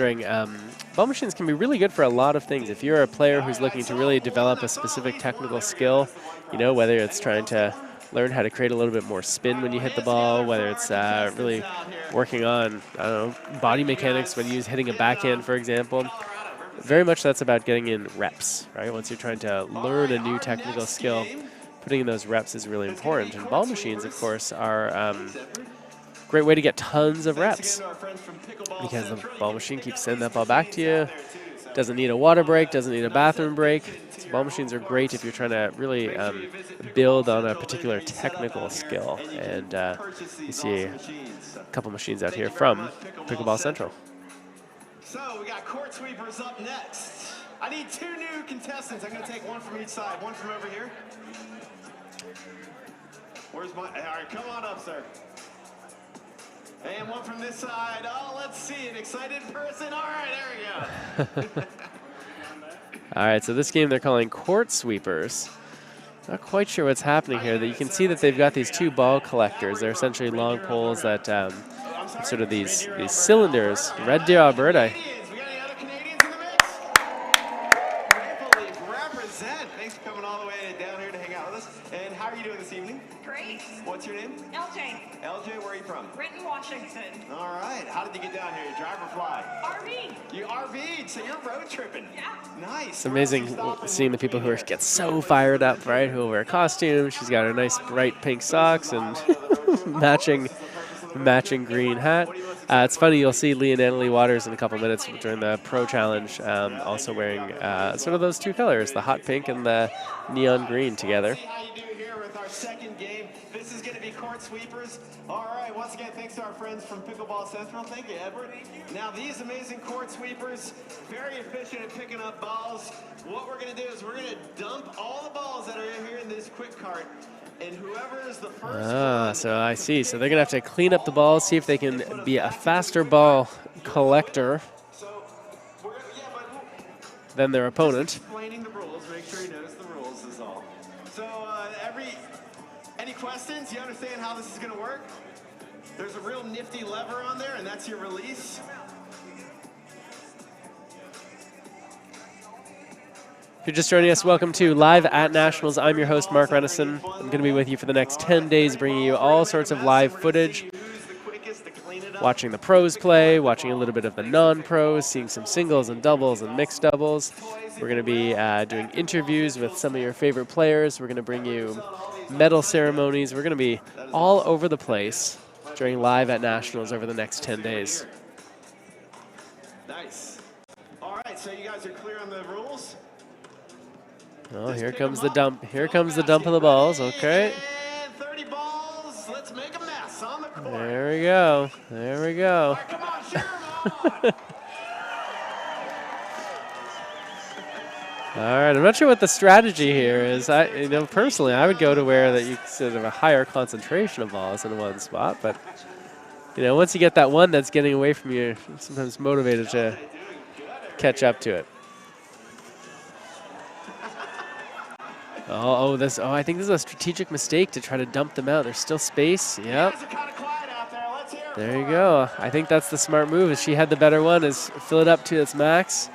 wondering, ball machines can be really good for a lot of things. If you're a player who's looking to really develop a specific technical skill, you know, whether it's trying to learn how to create a little bit more spin when you hit the ball, whether it's really working on, I don't know, body mechanics when you're hitting a backhand, for example. Very much that's about getting in reps, right? Once you're trying to learn a new technical skill, putting in those reps is really important. And ball machines, of course, are a great way to get tons of reps because the ball machine keeps sending that ball back to you. Doesn't need a water break, doesn't need a bathroom break. So ball machines are great if you're trying to really build on a particular technical skill. And you see a couple machines out here from Pickleball Central. So we got court sweepers up next. I need 2 new contestants. I'm going to take one from each side. One from over here. Where's my... All right, come on up, sir. And one from this side. Oh, let's see, an excited person. All right, there we go. All right, so this game they're calling court sweepers. Not quite sure what's happening here. That you can see that they've got these 2 ball collectors. They're essentially long poles that sort of these cylinders. Red Deer, Alberta. We got any other Canadians in the mix? Maple Leaf represent. Thanks for coming all the way down here to hang out with us. And how are you doing this evening? Great. What's your name? LJ. LJ, where are you from? Renton, Washington. All right. How did you get down here? You drive or fly? RV. You RV'd, so you're road tripping. Yeah. Nice. It's amazing seeing the people who get so fired up, right? Who wear costumes. She's got her nice bright pink socks and matching green hat. It's funny, you'll see Lee and Annalie Waters in a couple minutes during the Pro Challenge, also wearing sort of those 2 colors, the hot pink and the neon green together. How you do here with our second game. This is going to be court sweepers. All right, once again, thanks to our friends from Pickleball Central. Thank you, Edward. Now, these amazing court sweepers, very efficient at picking up balls. What we're going to do is we're going to dump all the balls that are here in this quick cart. And whoever is the first so I see. So they're going to have to clean up the balls, see if they can be a faster ball collector than their opponent. Explaining the rules, make sure you notice the rules is all. So any questions? You understand how this is going to work? There's a real nifty lever on there, and that's your release. If you're just joining us, welcome to Live at Nationals. I'm your host, Mark Renison. I'm going to be with you for the next 10 days, bringing you all sorts of live footage, watching the pros play, watching a little bit of the non-pros, seeing some singles and doubles and mixed doubles. We're going to be doing interviews with some of your favorite players. We're going to bring you medal ceremonies. We're going to be all over the place during Live at Nationals over the next 10 days. Nice. All right, so you guys are clear on the rules? Oh, here comes the dump. Here comes the dump of the balls. Okay. And 30 balls. Let's make a mess on the court. There we go. There we go. All right, come on, share 'em on. All right. I'm not sure what the strategy here is. Personally, I would go to where that you sort of a higher concentration of balls in one spot. But once you get that one that's getting away from you, you're sometimes motivated to catch up to it. I think this is a strategic mistake to try to dump them out. There's still space. Yep. There you go. I think that's the smart move. She had the better one. Is fill it up to its max.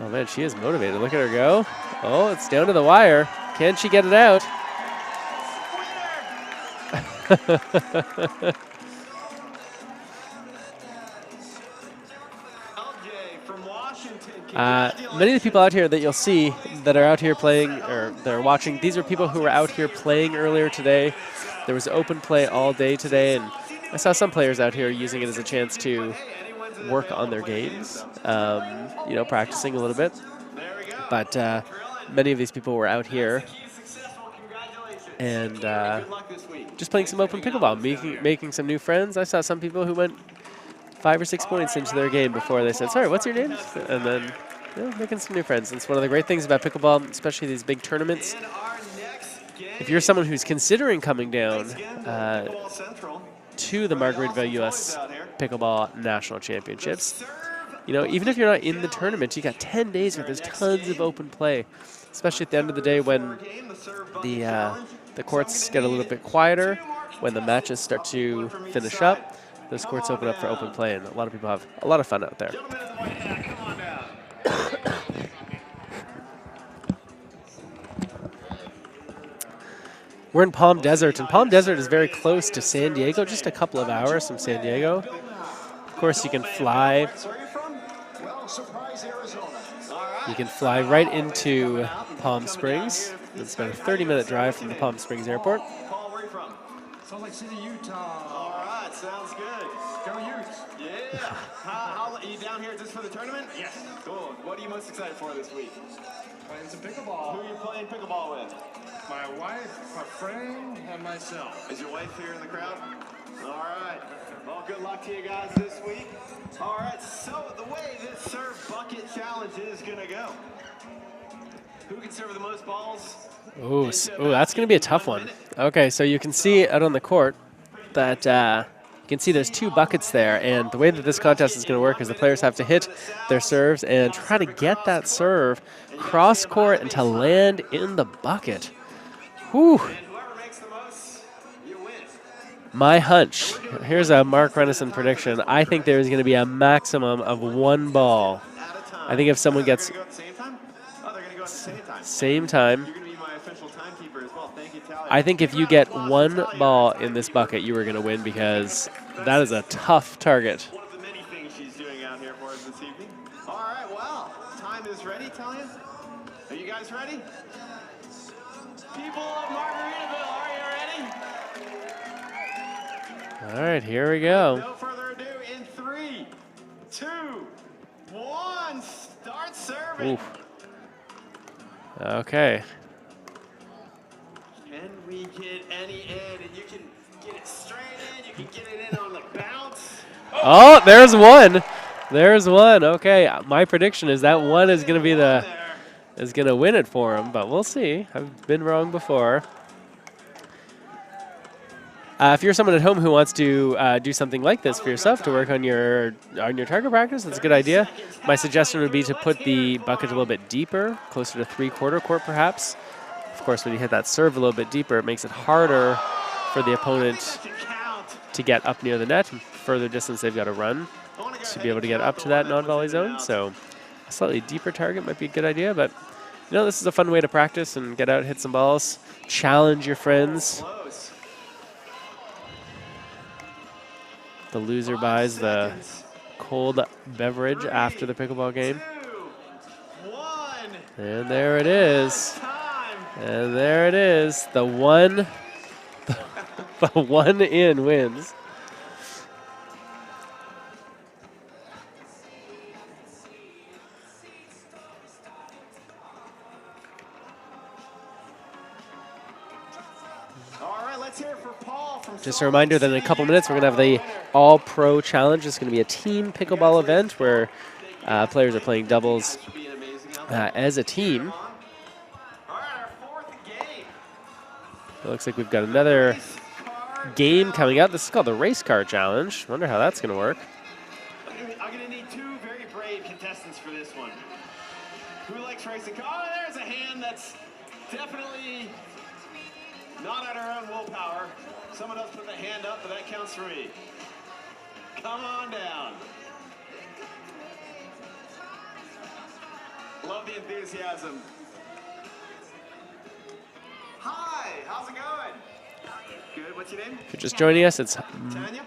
Oh man, she is motivated. Look at her go. Oh, it's down to the wire. Can she get it out? Many of the people out here that you'll see that are out here playing or that are watching, these are people who were out here playing earlier today. There was open play all day today, and I saw some players out here using it as a chance to work on their games, practicing a little bit. But many of these people were out here and just playing some open pickleball, making some new friends. I saw some people who went 5 or 6 points into their game before they said, sorry, what's your name? And then making some new friends. It's one of the great things about pickleball, especially these big tournaments. If you're someone who's considering coming down to the Margaritaville U.S. Pickleball National Championships, even if you're not in the tournament, you got 10 days where there's tons of open play, especially at the end of the day when the courts get a little bit quieter, when the matches start to finish up. those courts open up for open play, and a lot of people have a lot of fun out there. Gentlemen in the white hat, come on down. We're in Palm Desert, and Palm Desert is very close to San Diego, just a couple of hours from San Diego. Of course, you can fly. Where are you from? Well, Surprise, Arizona. You can fly right into Palm Springs. It's about a 30-minute drive from the Palm Springs airport. Paul, where are you from? Salt Lake City, Utah. All right, sounds good. Go Utes. Yeah. How are you down here just for the tournament? Yes. Cool. What are you most excited for this week? Playing some Who pickleball. are you playing pickleball with? My wife, my friend, and myself. Is your wife here in the crowd? All right. Well, good luck to you guys this week. All right, so the way this serve bucket challenge is going to go. Who can serve the most balls? Ooh, that's going to be a tough one. Okay, so you can see out on the court that you can see there's 2 buckets there, and the way that this contest is going to work is the players have to hit their serves and try to get that serve cross court and to land in the bucket. Whew. And whoever makes the most, you win. My hunch, here's a Mark Renison prediction. I think there's going to be a maximum of 1 ball. At a time. I think if someone gets They're going to go at the same time? Oh, they're going to go at the same time. same time, You're going to be my official timekeeper as well. Thank you, Talia. I think if you get 1 ball in this bucket, you are going to win because that is a tough target. One of the many things she's doing out here for us this evening. All right, well, time is ready, Talia. Are you guys ready? People of Margaritaville, are you ready? All right, here we go. No further ado, in 3, 2, 1, start serving. Oof. Okay. Can we get any in? And you can get it straight in, you can get it in on the bounce. Oh, there's one. There's one. Okay, my prediction is that one is going to be There. is going to win it for him, but we'll see. I've been wrong before. If you're someone at home who wants to do something like this for yourself to work on your target practice, that's a good idea. My suggestion would be to put the bucket a little bit deeper, closer to 3/4 court perhaps. Of course, when you hit that serve a little bit deeper, it makes it harder for the opponent to get up near the net. And further distance they've got to run to be able to get up to that non-volley zone. So a slightly deeper target might be a good idea, but you know, this is a fun way to practice and get out, hit some balls, challenge your friends. The loser buys the cold beverage after the pickleball game. 2, 1. And there it is. Time. And there it is. The one in wins. All right, let's hear it for Paul from Just a reminder that in a couple minutes we're going to have the All-Pro Challenge. It's going to be a team pickleball event where players are playing doubles as a team. All right, our 4th game. It looks like we've got another game coming up. This is called the Race Car Challenge. Wonder how that's going to work. I'm going to need 2 very brave contestants for this one. Who likes racing cars? Oh, there's a hand that's definitely not at her own willpower. Someone else put the hand up, but that counts for me. Come on down. Love the enthusiasm. Hi, how's it going? Good, what's your name? If you're just joining us, it's Tanya?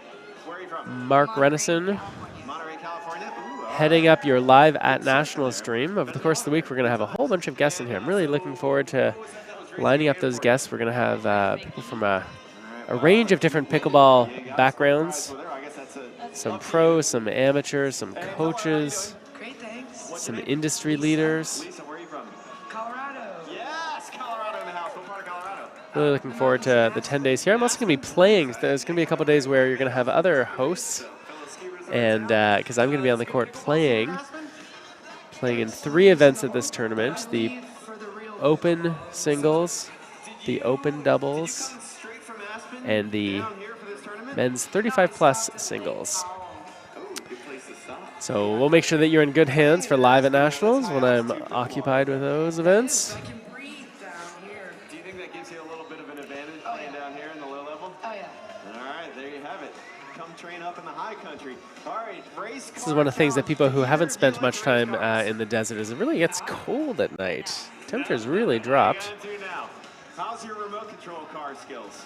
Where are you from? Mark Renison Monterey, California. Ooh, heading up your live at National stream. Over the course of the week, we're going to have a whole bunch of guests in here. I'm really looking forward to lining up those guests. We're going to have people from a range of different pickleball backgrounds. Some pros, some amateurs, some coaches, Great, thanks. some industry leaders. Lisa, where are you from? Colorado. Yes, Colorado in the house. What part of Colorado? Really looking forward to the 10 days here. I'm also going to be playing. There's going to be a couple days where you're going to have other hosts, and because I'm going to be on the court playing in 3 events at this tournament: the Open Singles, the Open Doubles, and the men's 35+ singles. So we'll make sure that you're in good hands for live at Nationals when I'm occupied with those events. I can breathe down here. Do you think that gives you a little bit of an advantage playing down here in the low level? Oh, yeah. All right, there you have it. Come train up in the high All right, race This is one of the things that people who haven't spent much time in the desert is it really gets cold at night. Temperatures really dropped. How's your remote control car skills?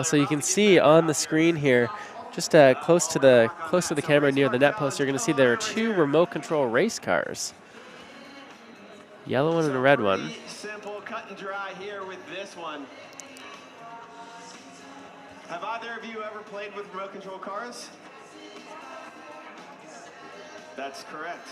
So you can see on the screen here, just close to the camera near the net post, you're going to see there are 2 remote control race cars. Yellow one and a red one. Simple, cut and dry here with this one. Have either of you ever played with remote control cars? That's correct.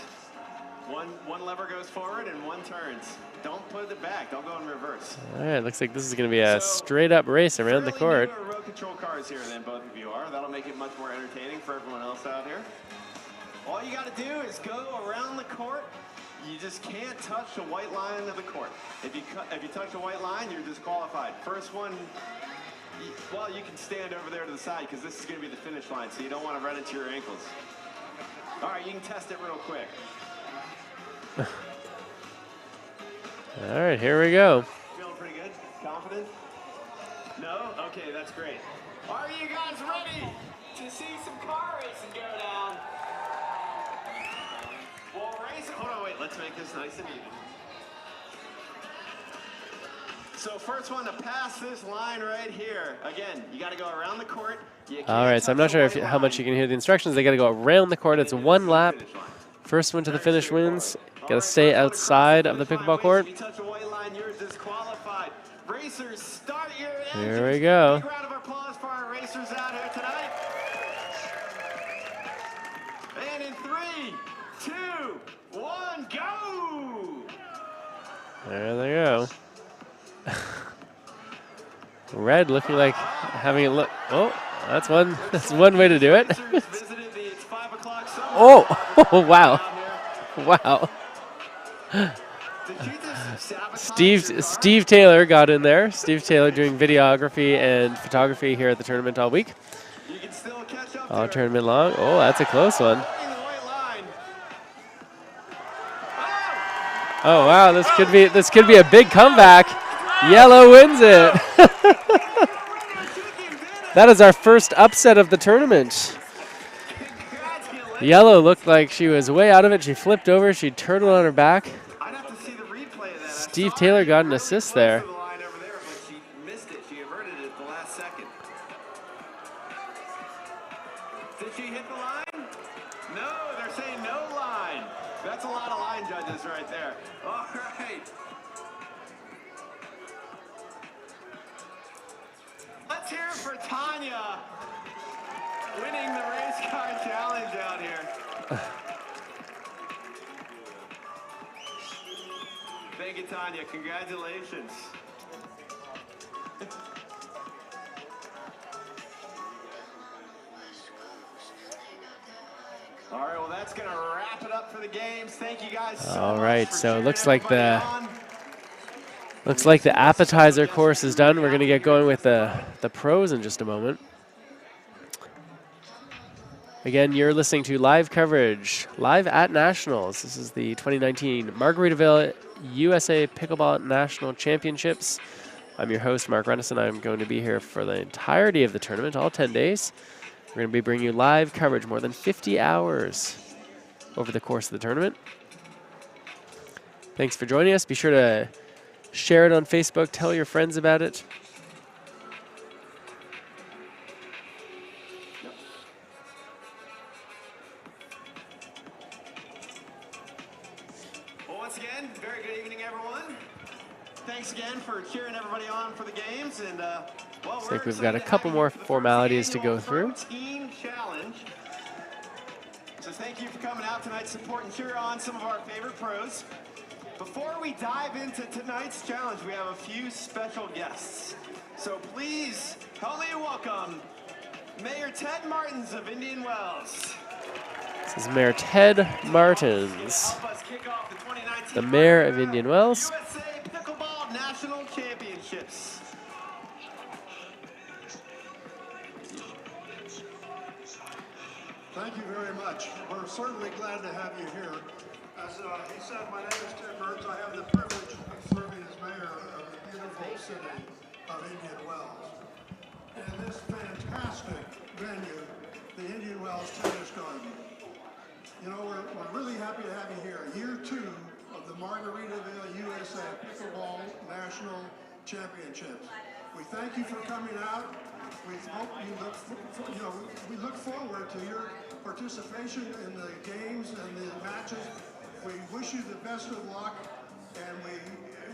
One lever goes forward and one turns. Don't put it back. Don't go in reverse. All right, looks like this is going to be a straight-up race around the court. Newer remote control cars here than both of you are. That'll make it much more entertaining for everyone else out here. All you got to do is go around the court. You just can't touch the white line of the court. If you touch the white line, you're disqualified. First one, well, you can stand over there to the side because this is going to be the finish line, so you don't want to run into your ankles. All right, you can test it real quick. All right, here we go. Feeling pretty good? Confident? No? Okay, that's great. Are you guys ready to see some car racing go down? Well, hold on, wait, let's make this nice and even. So first one to pass this line right here. Again, you got to go around the court. All right, so I'm not sure how much you can hear the instructions. They got to go around the court. It's 1 lap. First one to the finish wins. Got to stay outside of the pickleball court. If you touch a white line, you're disqualified. Racers, start your engines. Here we go. Big round of applause for our racers out here tonight. And in 3, 2, 1, go! There they go. Red looking like having a look. Oh, that's one way to do it. Oh, wow. Wow. Steve Taylor got in there. Steve Taylor doing videography and photography here at the tournament all week. All tournament long. Oh, that's a close one. Oh wow, this could be a big comeback. Yellow wins it. That is our first upset of the tournament. Yellow looked like she was way out of it. She flipped over. She turtled on her back. Steve Taylor got an assist there. Did she hit the line? No, they're saying no line. That's a lot of line judges right there. All right. Let's hear it for Tanya winning the race car challenge out here. Thank you, Tanya. Congratulations. All right, well, that's going to wrap it up for the games. Thank you guys so All much right, for so it cheering looks like everybody the appetizer course is done. We're going to get going with the pros in just a moment. Again, you're listening to live coverage, live at Nationals. This is the 2019 Margaritaville USA Pickleball National Championships. I'm your host, Mark Renison. I'm going to be here for the entirety of the tournament, all 10 days. We're going to be bringing you live coverage, more than 50 hours over the course of the tournament. Thanks for joining us. Be sure to share it on Facebook. Tell your friends about it. Well, once again, very good evening, everyone. Thanks again for cheering everybody on for the games. And well, Looks like we've got a couple more formalities to go through. Team challenge. So thank you for coming out tonight, support and cheer on some of our favorite pros. Before we dive into tonight's challenge, we have a few special guests. So please help me welcome Mayor Ted Martins of Indian Wells. This is Mayor Ted Martins, the mayor of Indian Wells. USA Pickleball National Championships. Thank you very much. We're certainly glad to have you here. As he said, my name is Ted Burns. I have the privilege of serving as mayor of the beautiful city of Indian Wells. And this fantastic venue the Indian Wells Tennis Garden. You know, we're really happy to have you here. Year 2 of the Margaritaville USA Pickleball National Championships. We thank you for coming out. We hope we look forward to your participation in the games and the matches. We wish you the best of luck, and we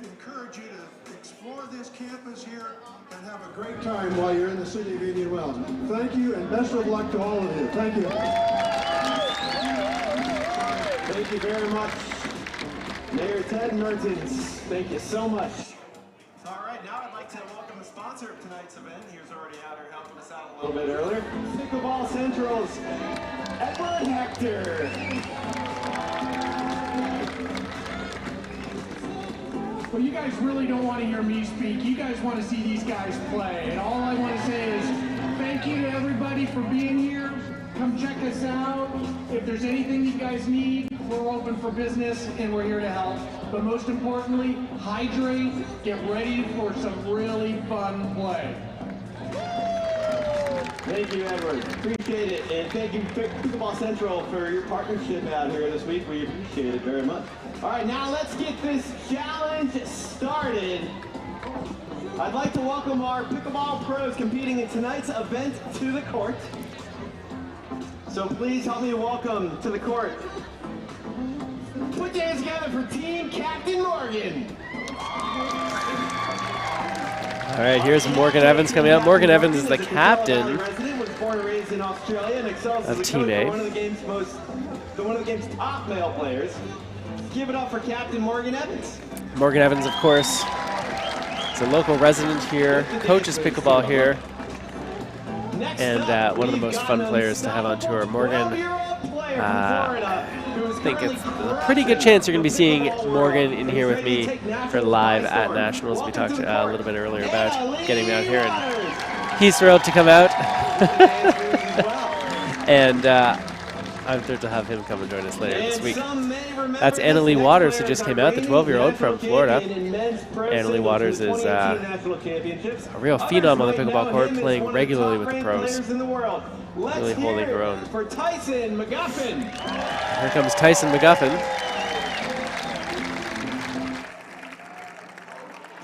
encourage you to explore this campus here and have a great time while you're in the city of Indian Wells. Thank you, and best of luck to all of you. Thank you. Thank you very much, Mayor Ted Mertens. Thank you so much. All right, now I'd like to welcome the sponsor of tonight's event. He was already out here helping us out a little bit earlier. Pickleball Central's Edward Hector. Well, you guys really don't want to hear me speak. You guys want to see these guys play. And all I want to say is thank you to everybody for being here. Come check us out. If there's anything you guys need, we're open for business and we're here to help. But most importantly, hydrate, get ready for some really fun play. Thank you, Edward. Appreciate it. And thank you, Pickleball Central, for your partnership out here this week. We appreciate it very much. All right, now let's get this challenge started. I'd like to welcome our pickleball pros competing in tonight's event to the court. So please help me welcome to the court. Put your hands together for Team Captain Morgan. All right, here's Morgan Evans coming up. Morgan Evans is the captain Was born and raised in Australia and excels of as a Team coach A. for one of the game's top male players. Give it up for Captain Morgan Evans. Morgan Evans, of course, is a local resident here, coaches pickleball here, and one of the most fun players to have on tour. Morgan, I think it's a pretty good chance you're going to be seeing Morgan in here with me for live at Nationals. We talked a little bit earlier about getting him out here, and he's thrilled to come out. And I'm thrilled to have him come and join us later this week. That's Annalie Waters, who just came out, the 12-year-old from Florida. Annalie Waters is a real phenom on the pickleball court, playing regularly with the pros. Really holding her own. For Tyson McGuffin. Here comes Tyson McGuffin.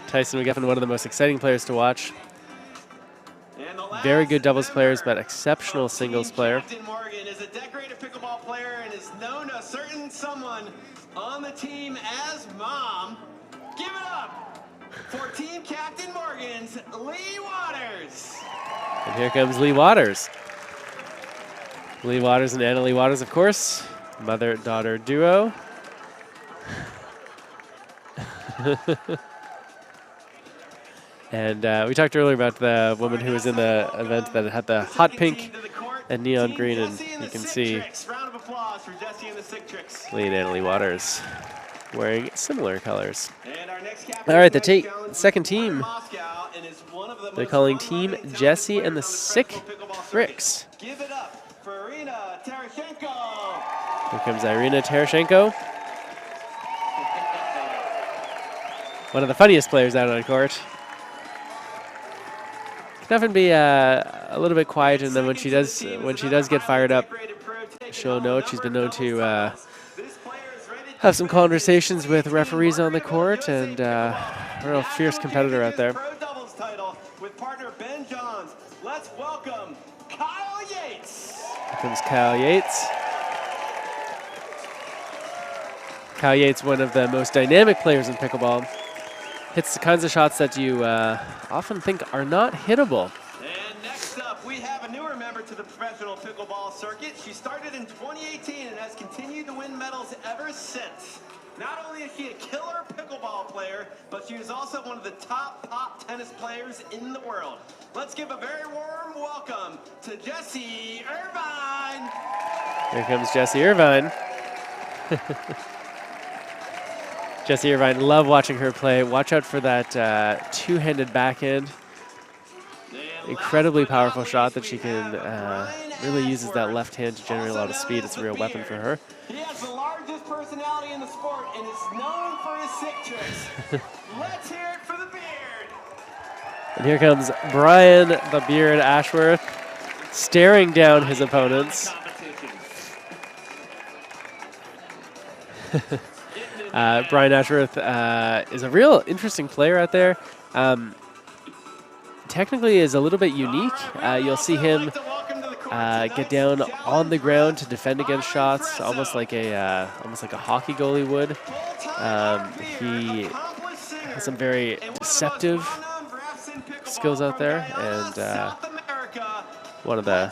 Tyson McGuffin, one of the most exciting players to watch. Very good doubles players, but exceptional singles player. Captain Morgan is a decorated pickleball player and is known to a certain someone on the team as Mom. Give it up for Team Captain Morgan's Lee Waters. And here comes Lee Waters. Lee Waters and Annalie Waters, of course, mother-daughter duo. And we talked earlier about the woman who was in the event that had the hot pink and neon green, and you can see Lee and Annalie Waters wearing similar colors. All right, the second team, they're calling Team Jesse and the Sick Bricks. Give it up for Irina Terashenko. Here comes Irina Terashenko. One of the funniest players out on court. Can often be a little bit quiet, and then when she does get fired up, she'll know it. She's been known to have some conversations with referees on the court, and a real fierce competitor out there. Pro doubles title with partner Ben Johns. Let's welcome Kyle Yates. Here comes Kyle Yates. Kyle Yates, one of the most dynamic players in pickleball. Hits the kinds of shots that you often think are not hittable. And next up, we have a newer member to the professional pickleball circuit. She started in 2018 and has continued to win medals ever since. Not only is she a killer pickleball player, but she is also one of the top tennis players in the world. Let's give a very warm welcome to Jessie Irvine. Here comes Jessie Irvine. Jessie Irvine, love watching her play. Watch out for that two-handed backhand. Incredibly powerful shot that she can really uses that left hand to generate a lot of speed. It's a real weapon for her. He has the largest personality in the sport and is known for his sick tricks. Let's hear it for the beard. And here comes Brian the Beard Ashworth. staring down his opponents. Brian Ashworth is a real interesting player out there. Technically is a little bit unique. You'll see him get down on the ground to defend against shots, almost like a hockey goalie would. He has some very deceptive skills out there, and one of the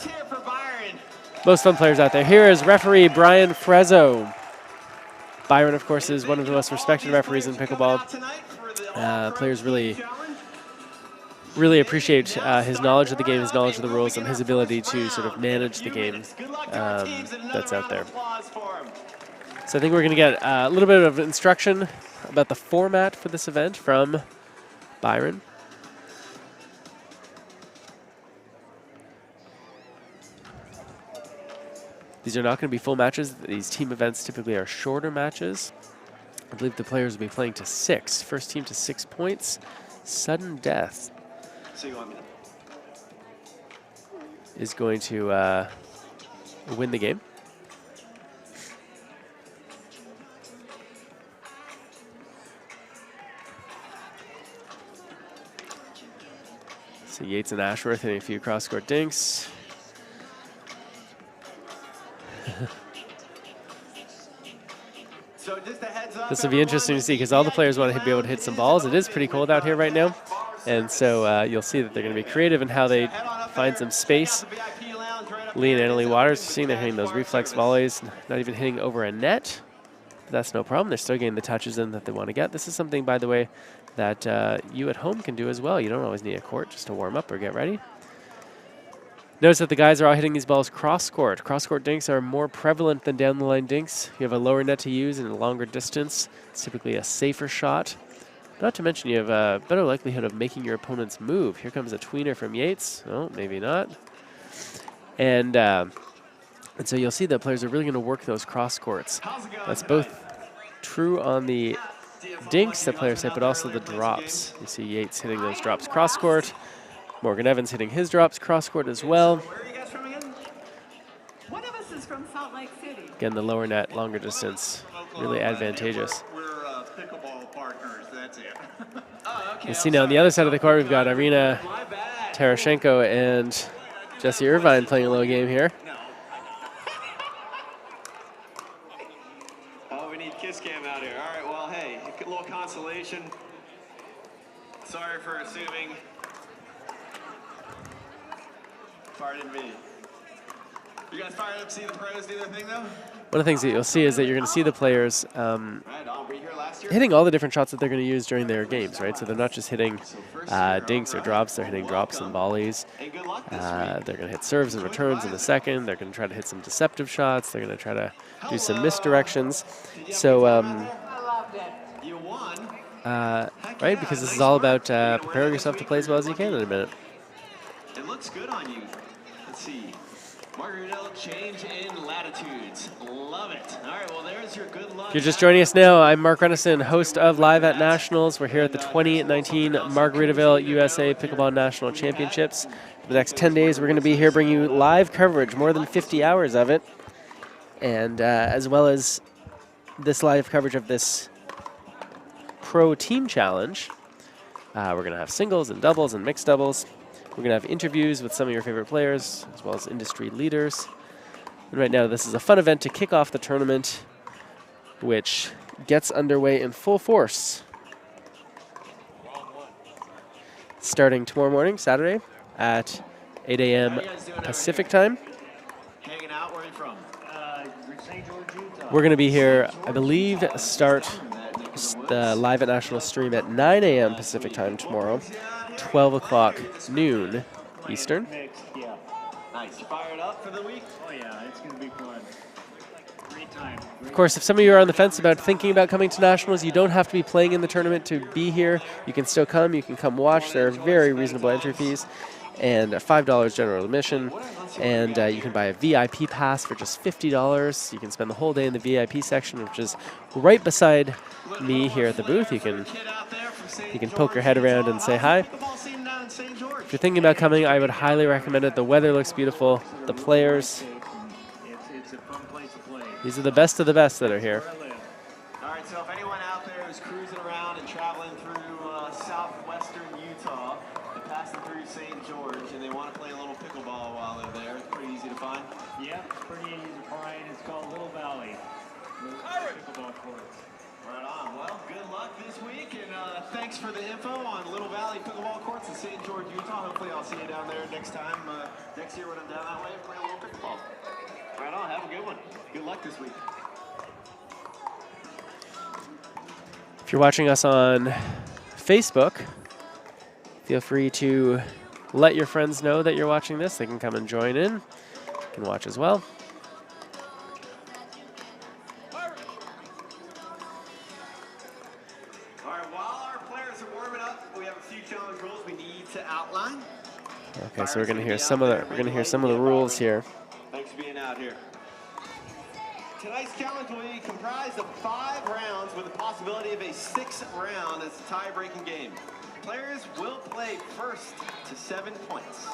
most fun players out there. Here is referee Brian Frezzo. Byron, of course, is one of the most respected referees in pickleball. Players really appreciate his knowledge of the game, his knowledge of the rules, and his ability to sort of manage the game that's out there. So I think we're going to get a little bit of instruction about the format for this event from Byron. These are not going to be full matches. These team events typically are shorter matches. I believe the players will be playing to 6. First team to 6 points. Sudden death is going to win the game. So Yates and Ashworth hitting a few cross-court dinks. This will be interesting to see because all the players want to be able to hit some balls. It is pretty cold out here right now, and so you'll see that they're going to be creative in how they find some space. Lee and Annalie Waters, seeing they're hitting those reflex volleys, not even hitting over a net. But that's no problem. They're still getting the touches in that they want to get. This is something, by the way, that you at home can do as well. You don't always need a court just to warm up or get ready. Notice that the guys are all hitting these balls cross-court. Cross-court dinks are more prevalent than down-the-line dinks. You have a lower net to use and a longer distance. It's typically a safer shot. Not to mention you have a better likelihood of making your opponents move. Here comes a tweener from Yates. Oh, maybe not. And so you'll see that players are really going to work those cross-courts. That's both true on the dinks that players hit, but also the drops. You see Yates hitting those drops cross-court. Morgan Evans hitting his drops cross-court as well. Where are you guys from again? One of us is from Salt Lake City. Again, the lower net, longer distance, really advantageous. We're pickleball partners, that's it. You see now on the other side of the court, we've got Irina Tarashenko and Jesse Irvine playing a low game here. Oh, we need kiss cam out here. All right, well, hey, a little consolation. Sorry for assuming. Pardon me. You guys fired up to see the pros do their thing, though? One of the things that you'll see is that you're going to see the players hitting all the different shots that they're going to use during their games, right? So they're not just hitting dinks or drops, they're hitting drops and volleys. They're going to hit serves and returns in a second. They're going to try to hit some deceptive shots. They're going to try to do some misdirections. So, right, because this is all about preparing yourself to play as well as you can in a minute. It looks good on you. Let's see. Margaritaville change in latitudes. Love it. All right, well, there's your good luck. If you're just joining us now, I'm Mark Renison, host of Live at Nationals. We're here at the 2019 Margaritaville USA Pickleball National Championships. For the next 10 days, we're going to be here bringing you live coverage, more than 50 hours of it, and as well as this live coverage of this Pro Team Challenge. We're going to have singles and doubles and mixed doubles. We're going to have interviews with some of your favorite players, as well as industry leaders. And right now, this is a fun event to kick off the tournament, which gets underway in full force. Starting tomorrow morning, Saturday, at 8 a.m. Pacific time. Hanging out, where are you from? We're going to be here, I believe, start the Live at National stream at 9 a.m. Pacific time tomorrow. 12 o'clock noon Eastern. Yeah. Nice. You fired up for the week? Oh yeah, it's gonna be fun. Great time. Of course, if some of you are on the fence about thinking about coming to Nationals, you don't have to be playing in the tournament to be here. You can still come. You can come watch. There are very reasonable entry fees and $5 general admission. And you can buy a VIP pass for just $50. You can spend the whole day in the VIP section, which is right beside me here at the booth. You can poke your head around and say hi. if you're thinking about coming, I would highly recommend it. The weather looks beautiful. The players, It's a fun place to play. these are the best of the best that are here. All right, so if anyone out there is cruising around and traveling through southwestern Utah and passing through St. George and they want to play a little pickleball while they're there, it's pretty easy to find. Yep, pretty easy to find. It's called Little Valley. Pickleball courts. Right on. Well, good luck this week, and thanks for the info on Little Valley Pickleball Courts in St. George, Utah. Hopefully I'll see you down there next time, next year when I'm down that way and play a little pickleball. Right on. Have a good one. Good luck this week. If you're watching us on Facebook, feel free to let your friends know that you're watching this. They can come and join in. You can watch as well. All right, while our players are warming up, we have a few challenge rules we need to outline. Okay, so we're going to hear some of the rules here. Thanks for being out here. Tonight's challenge will be comprised of 5 rounds with the possibility of a 6th round as a tie-breaking game. Players will play first to 7 points.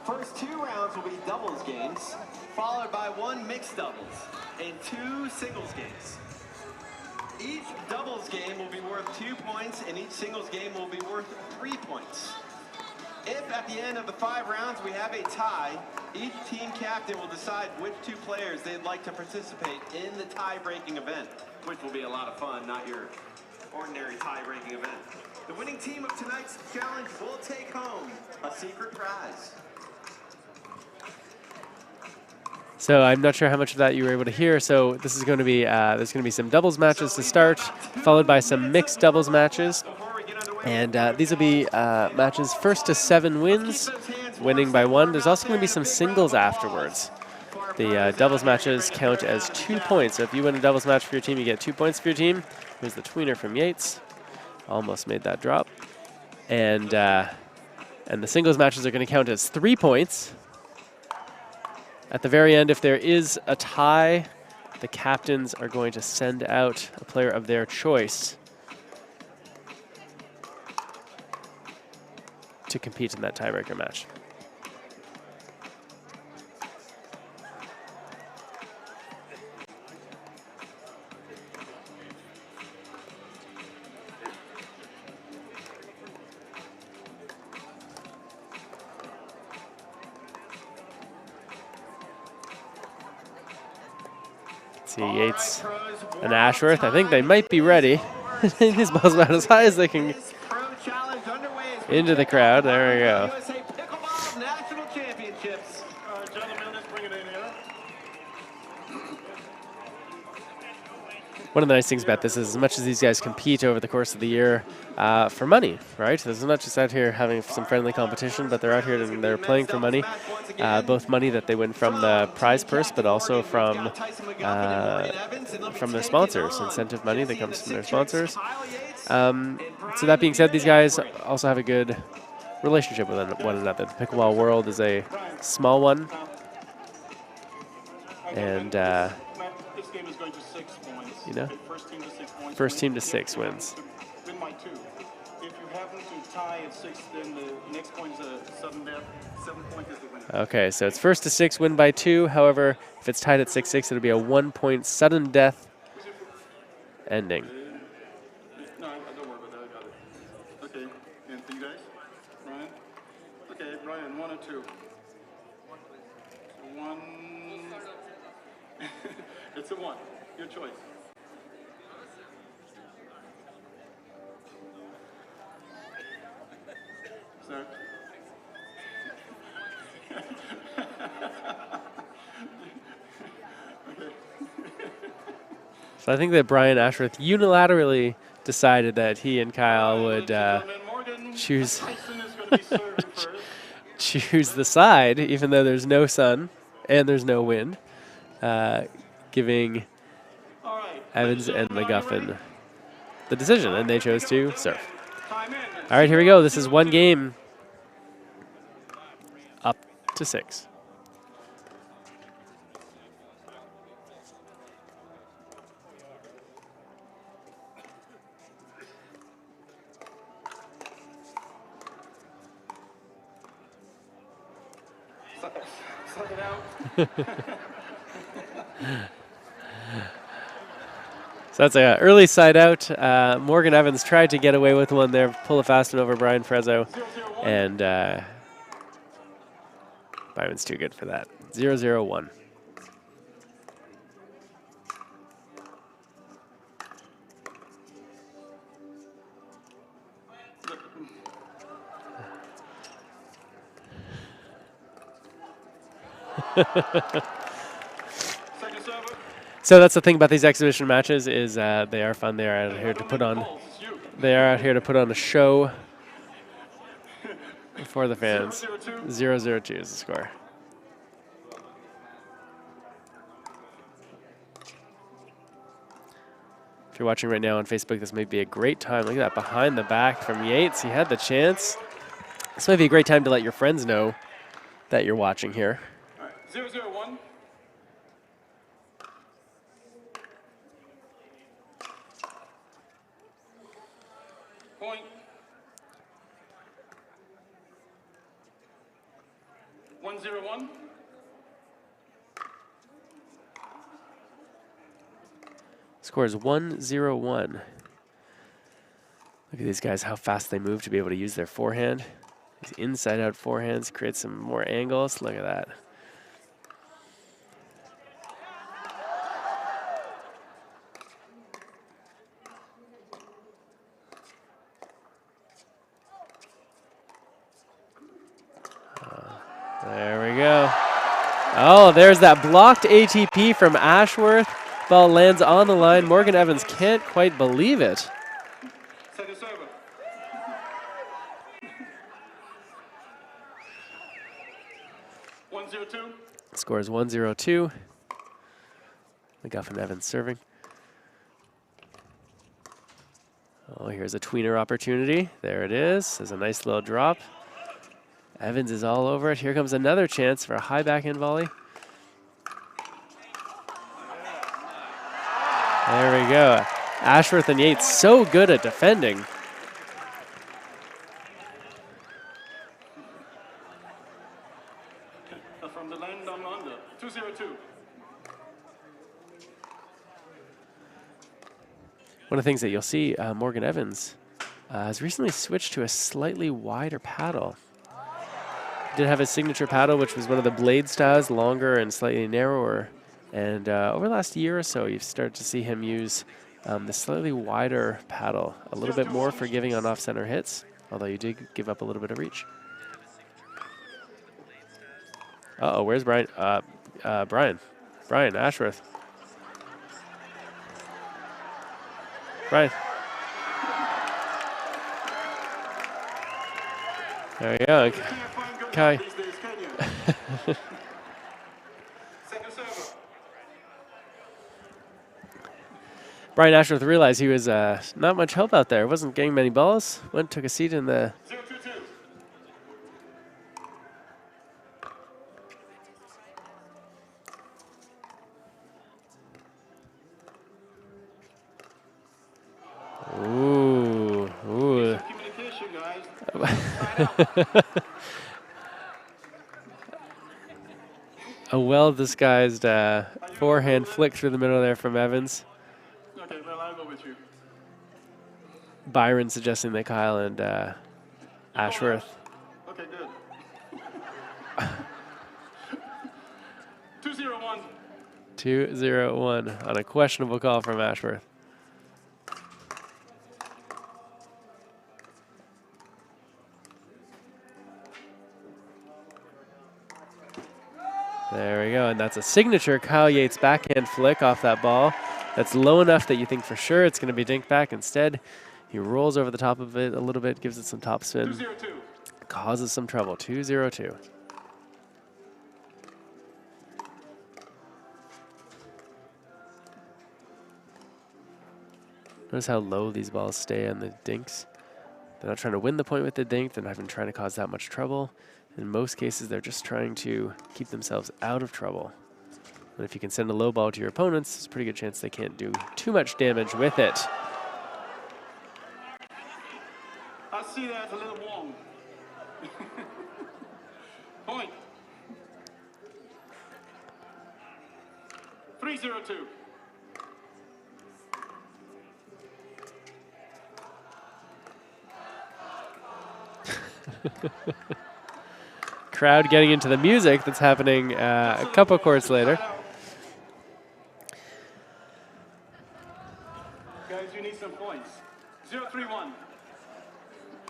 First 2 rounds will be doubles games, followed by 1 mixed doubles and 2 singles games. Each doubles game will be worth 2 points and each singles game will be worth 3 points. If at the end of the 5 rounds we have a tie, each team captain will decide which 2 players they'd like to participate in the tie-breaking event, which will be a lot of fun, not your ordinary tie-breaking event. The winning team of tonight's challenge will take home a secret prize. So I'm not sure how much of that you were able to hear. So this is going to be there's going to be some doubles matches to start, followed by some mixed doubles matches. And these will be matches first to 7 wins, winning by 1. There's also going to be some singles afterwards. The doubles matches count as 2 points. So if you win a doubles match for your team, you get 2 points for your team. Here's the tweener from Yates. Almost made that drop. And the singles matches are going to count as 3 points. At the very end, if there is a tie, the captains are going to send out a player of their choice to compete in that tiebreaker match. See Yates and Ashworth. I think they might be ready. These balls about as high as they can into the crowd. There we go. USA Pickleball National Championships. Gentlemen, let's bring it in here. One of the nice things about this is as much as these guys compete over the course of the year for money, right? This is not just out here having some friendly competition, but they're out here and they're playing for money. Both money that they win from the prize purse, but also from their sponsors, incentive money that comes from their sponsors. So that being said, these guys also have a good relationship with one another. The pickleball world is a small one, and This game is going to 6 points. you know, First team to 6 points. first team to 6 wins. Win by 2. If you happen to tie at 6, then the next point is a sudden death. 7 points is the winner. Okay, so it's first to 6, win by 2. However, if it's tied at 6-6, it'll be a 1-point sudden death ending. No, don't worry about that. I got it. Okay, and for you guys? Brian? Okay, Brian, 1 or 2? 1. It's a 1. Your choice. Sir? So I think that Brian Ashworth unilaterally decided that he and Kyle would choose choose the side, even though there's no sun and there's no wind, giving Evans and McGuffin the decision, and they chose to serve. All right, here we go. This is one game up to 6. Suck it out. So that's an early side out. Morgan Evans tried to get away with one there, pull a fast one over Brian Frezzo, and Byron's too good for that. 0-0-1. So that's the thing about these exhibition matches is they are fun. They are out here to put on. They are out here to put on a show for the fans. 0-0-2 is the score. If you're watching right now on Facebook, this may be a great time. Look at that behind the back from Yates. He had the chance. This might be a great time to let your friends know that you're watching here. All right, 0-0-1. Point. One, 0-1. Score is 1-0-1. Look at these guys, how fast they move to be able to use their forehand. These inside-out forehands create some more angles. Look at that. There we go. Oh, there's that blocked ATP from Ashworth. Ball lands on the line. Morgan Evans can't quite believe it. Second server. One, 0-2. Score is 1-0-2. McGuffin Evans serving. Oh, here's a tweener opportunity. There it is. There's a nice little drop. Evans is all over it. Here comes another chance for a high backhand volley. There we go. Ashworth and Yates so good at defending. From the land down under. 2-0-2. One of the things that you'll see, Morgan Evans has recently switched to a slightly wider paddle. He did have his signature paddle, which was one of the blade styles, longer and slightly narrower. And over the last year or so, you've started to see him use the slightly wider paddle, a little bit more forgiving on off-center hits, although you did give up a little bit of reach. Uh-oh, where's Brian? Brian Ashworth. Brian. There we go. Kai. Brian Ashworth realized he was not much help out there. Wasn't getting many balls. Went, took a seat in the... 0-2-2. Ooh. Communication, guys. A well-disguised forehand flick through the middle there from Evans. Okay, well, I'll go with you. Byron suggesting that Kyle and Ashworth. Okay, good. 2-0-1. 2-0-1 on a questionable call from Ashworth. There we go, and that's a signature Kyle Yates backhand flick off that ball. That's low enough that you think for sure it's going to be dinked back. Instead, he rolls over the top of it a little bit, gives it some top spin. 2-0-2. Causes some trouble. 2-0-2. Notice how low these balls stay on the dinks. They're not trying to win the point with the dink. They're not even trying to cause that much trouble. In most cases, they're just trying to keep themselves out of trouble. And if you can send a low ball to your opponents, there's a pretty good chance they can't do too much damage with it. I see that as a little warm. Point. 302. Crowd getting into the music that's happening a couple courts later. Guys, you need some points. 031.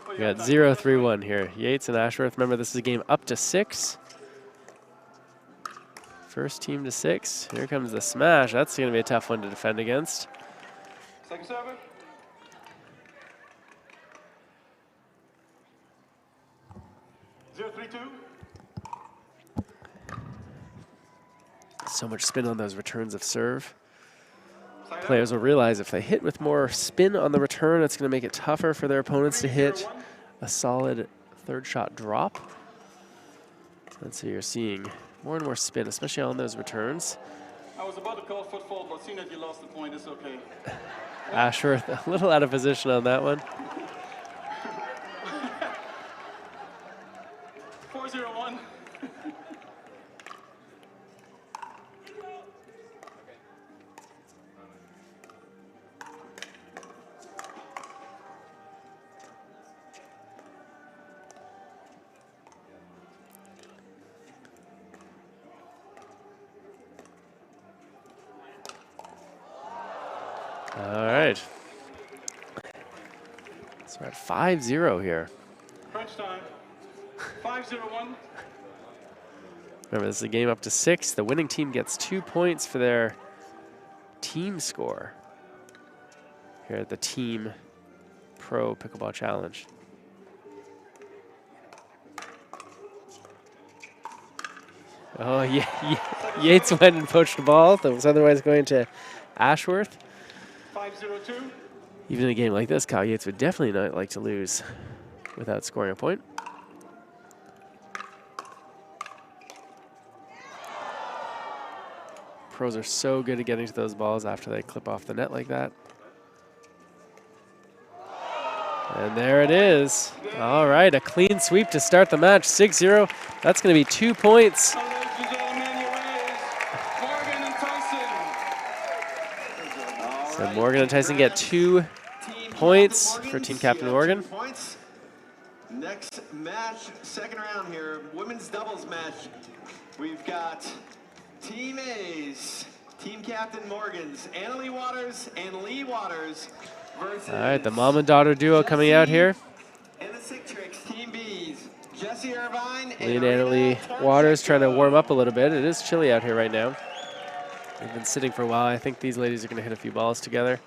We got 0-3-1 here. Yates and Ashworth. Remember, this is a game up to 6. First team to 6. Here comes the smash. That's going to be a tough one to defend against. Second server. So much spin on those returns of serve. Players will realize if they hit with more spin on the return, it's going to make it tougher for their opponents to hit a solid third shot drop. And so you're seeing more and more spin, especially on those returns. I was about to call football, but seeing that you lost the point, it's okay. Ashworth a little out of position on that one. 401. All right. So we're at 5-0 here. Crunch time. 501. Remember, this is a game up to 6. The winning team gets 2 points for their team score here at the Team Pro Pickleball Challenge. Oh, yeah, Yates went and poached the ball that was otherwise going to Ashworth. 502. Even in a game like this, Kyle Yates would definitely not like to lose without scoring a point. Pros are so good at getting to those balls after they clip off the net like that. And there it is. All right, a clean sweep to start the match, 6-0. That's going to be 2 points. Ladies and gentlemen, your winners, Morgan and Tyson. So Morgan and Tyson get 2 points for Team Captain Morgan. Points. Next match, second round here, women's doubles match. We've got Team A's, Team Captain Morgan's, Annalie Waters and Lee Waters versus. All right, the mom and daughter duo coming out here. And the Sick Tricks, Team B's, Jesse Irvine Lee and Annalie Waters trying to warm up a little bit. It is chilly out here right now. They've been sitting for a while. I think these ladies are going to hit a few balls together.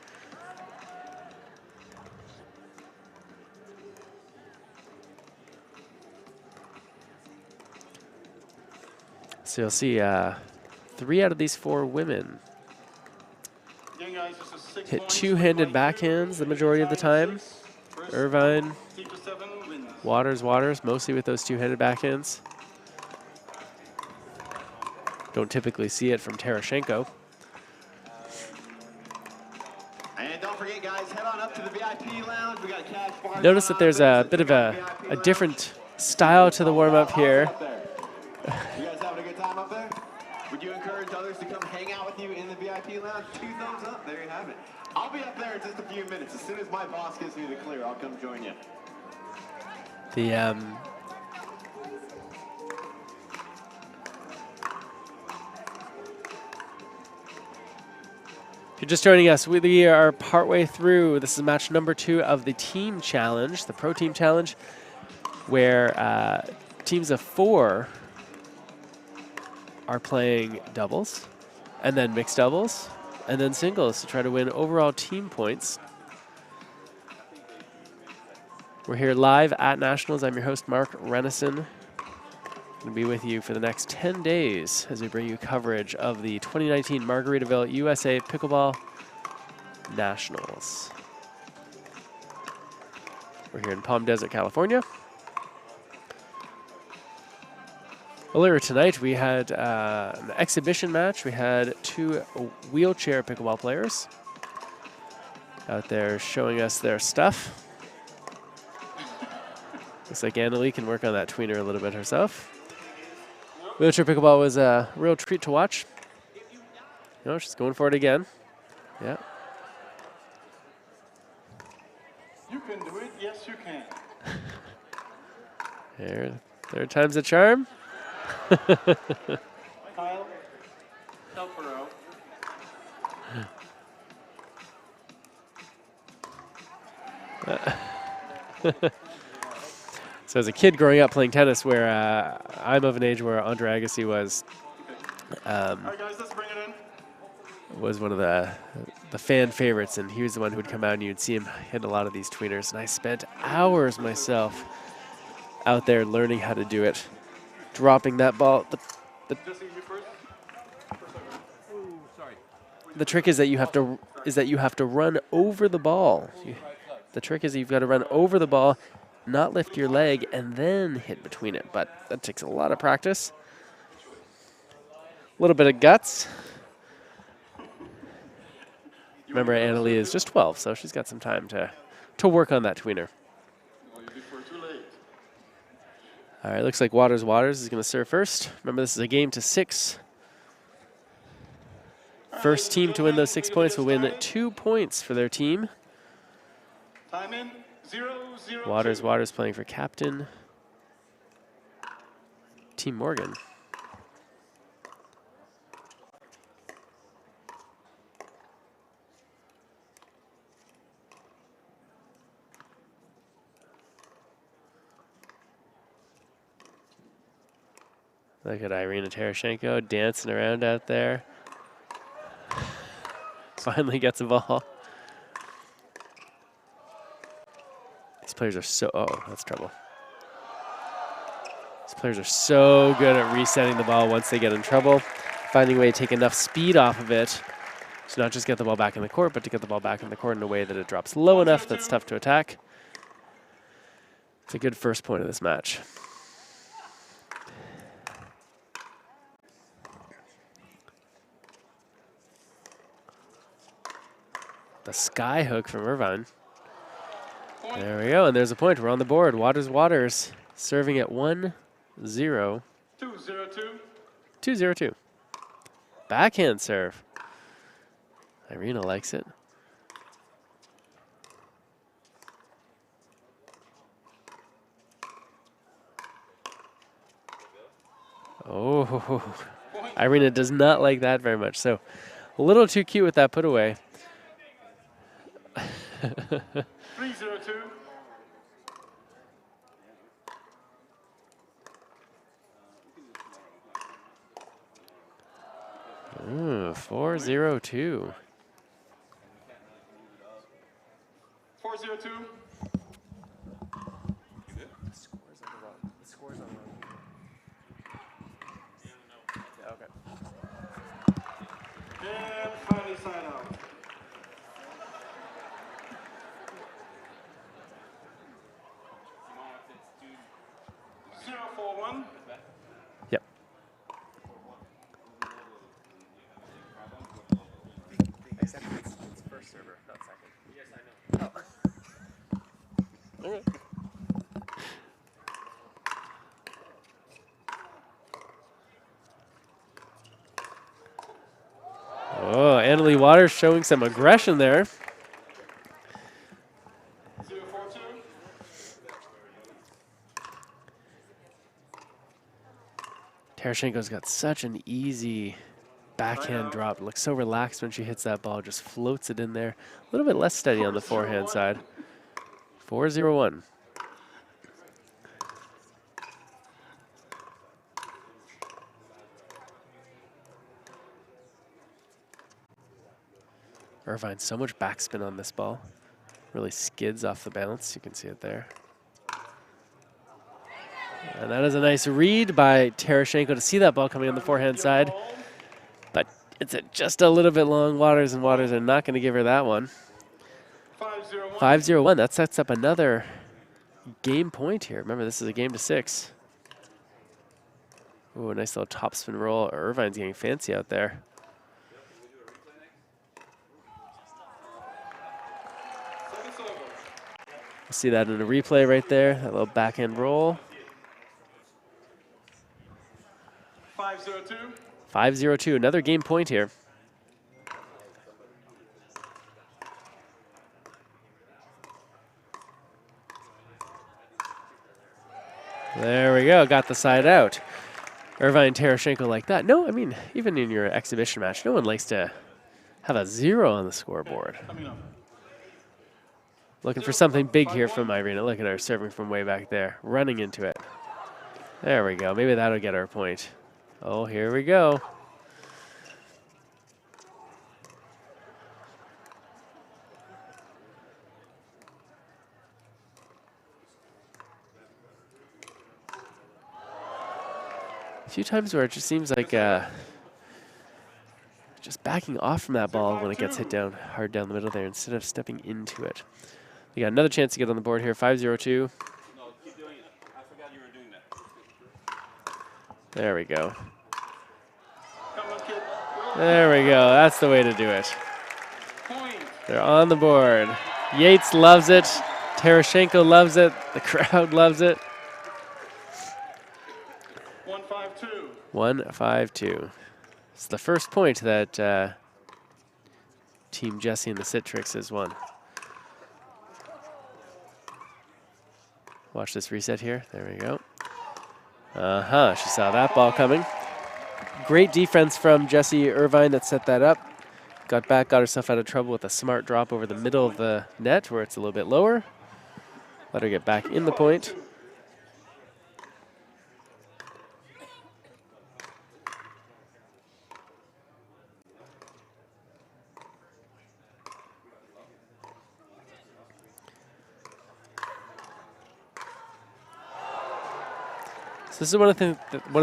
So you'll see 3 out of these 4 women hit two-handed backhands the majority of the time. Irvine, Waters, mostly with those two-handed backhands. Don't typically see it from Tarashenko. And don't forget, guys, head on up to the VIP lounge. We got a cash bar. Notice that there's a bit of a different style to the warm-up here. You guys having a good time up there? Would you encourage others to come hang out with you in the VIP lounge? 2 thumbs up. There you have it. I'll be up there in just a few minutes. As soon as my boss gives me the clear, I'll come join you. The if you're just joining us, we are partway through. This is match number 2 of the team challenge, the Pro Team Challenge, where teams of 4 are playing doubles, and then mixed doubles, and then singles to try to win overall team points. We're here live at Nationals. I'm your host, Mark Renison. Going to be with you for the next 10 days as we bring you coverage of the 2019 Margaritaville USA Pickleball Nationals. We're here in Palm Desert, California. Earlier tonight, we had an exhibition match. We had 2 wheelchair pickleball players out there showing us their stuff. Looks like Annalie can work on that tweener a little bit herself. Wheelchair pickleball was a real treat to watch. No, she's going for it again. Yeah. You can do it. Yes, you can. There, third time's a charm. Kyle, help her out. So as a kid growing up playing tennis, where I'm of an age where Andre Agassi was All right, guys, let's bring it in. was one of the fan favorites, and he was the one who would come out and you'd see him hit a lot of these tweeners. And I spent hours myself out there learning how to do it, dropping that ball. The trick is that you have to run over the ball. The trick is you've got to run over the ball, not lift your leg, and then hit between it. But that takes a lot of practice. A little bit of guts. Remember, Annalie is just 12, so she's got some time to work on that tweener. All right, looks like Waters is going to serve first. Remember, this is a game to 6. First team to win those 6 points will win 2 points for their team. Time in. 0-0. Waters playing for captain. Team Morgan. Look at Irina Terashenko dancing around out there. Finally gets a ball. These players are so, that's trouble. These players are so good at resetting the ball once they get in trouble, finding a way to take enough speed off of it to not just get the ball back in the court, but to get the ball back in the court in a way that it drops low enough that's tough to attack. It's a good first point of this match. The sky hook from Irvine. There we go, and there's a point. We're on the board. Waters serving at 1-0. 2-0-2. 2-0-2. Backhand serve. Irina likes it. Oh, Irina does not like that very much. So a little too cute with that put away. 3-0-2. Ooh, 4-0-2. 4-0-2. And finally side out. Yep. Except it's first server, not second. Yes, I know. Oh. Okay. Oh, Annalie Waters showing some aggression there. 0-4-2. Terashenko's got such an easy backhand drop. It looks so relaxed when she hits that ball, just floats it in there. A little bit less steady on the forehand side. 4-0-1. Irvine, so much backspin on this ball. Really skids off the bounce. You can see it there. And that is a nice read by Terashenko to see that ball coming on the forehand side. But it's just a little bit long. Waters are not going to give her that one. 5-0-1. 5-0-1. That sets up another game point here. Remember, this is a game to 6. Ooh, a nice little topspin roll. Irvine's getting fancy out there. See that in a replay right there, that little backhand roll. 5-0-2. 5-0-2, another game point here. There we go. Got the side out. Irvine Terashenko like that. No, I mean, even in your exhibition match, no one likes to have a 0 on the scoreboard. Looking for something big here from Irina. Look at her serving from way back there, running into it. There we go. Maybe that'll get our point. Oh, here we go. A few times where it just seems like just backing off from that ball when it gets hit down hard down the middle there instead of stepping into it. You got another chance to get on the board here. 5-0-2. No, keep doing it. I forgot you were doing that. There we go. There we go. That's the way to do it. They're on the board. Yates loves it. Terashenko loves it. The crowd loves it. 1-5-2. 1-5-2. It's the first point that Team Jesse and the Citrix has won. Watch this reset here. There we go. She saw that ball coming. Great defense from Jessie Irvine that set that up. Got back, got herself out of trouble with a smart drop over the middle of the net where it's a little bit lower. Let her get back in the point. So this is one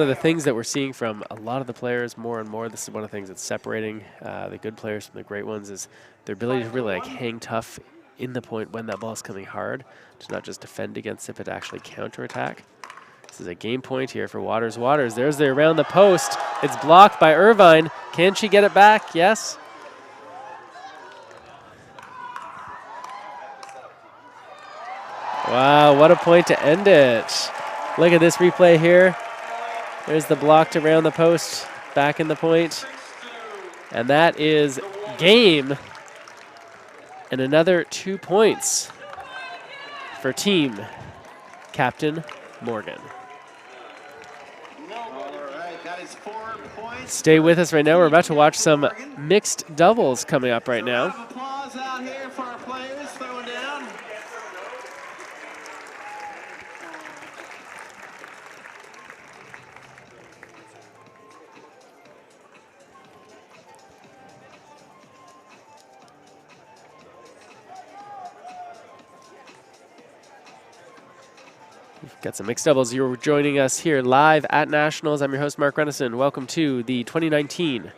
of the things that we're seeing from a lot of the players more and more. This is one of the things that's separating the good players from the great ones is their ability to really like hang tough in the point when that ball is coming hard, to not just defend against it, but to actually counterattack. This is a game point here for Waters. Waters, there's the around the post. It's blocked by Irvine. Can she get it back? Yes. Wow, what a point to end it. Look at this replay here. There's the blocked around the post, back in the point. And that is game. And another 2 points for team captain Morgan. All right, that is 4 points. Stay with us right now. We're about to watch some mixed doubles coming up right now. Round of applause out here for our players throwing down. We've got some mixed doubles. You're joining us here live at Nationals. I'm your host, Mark Renison. Welcome to the 2019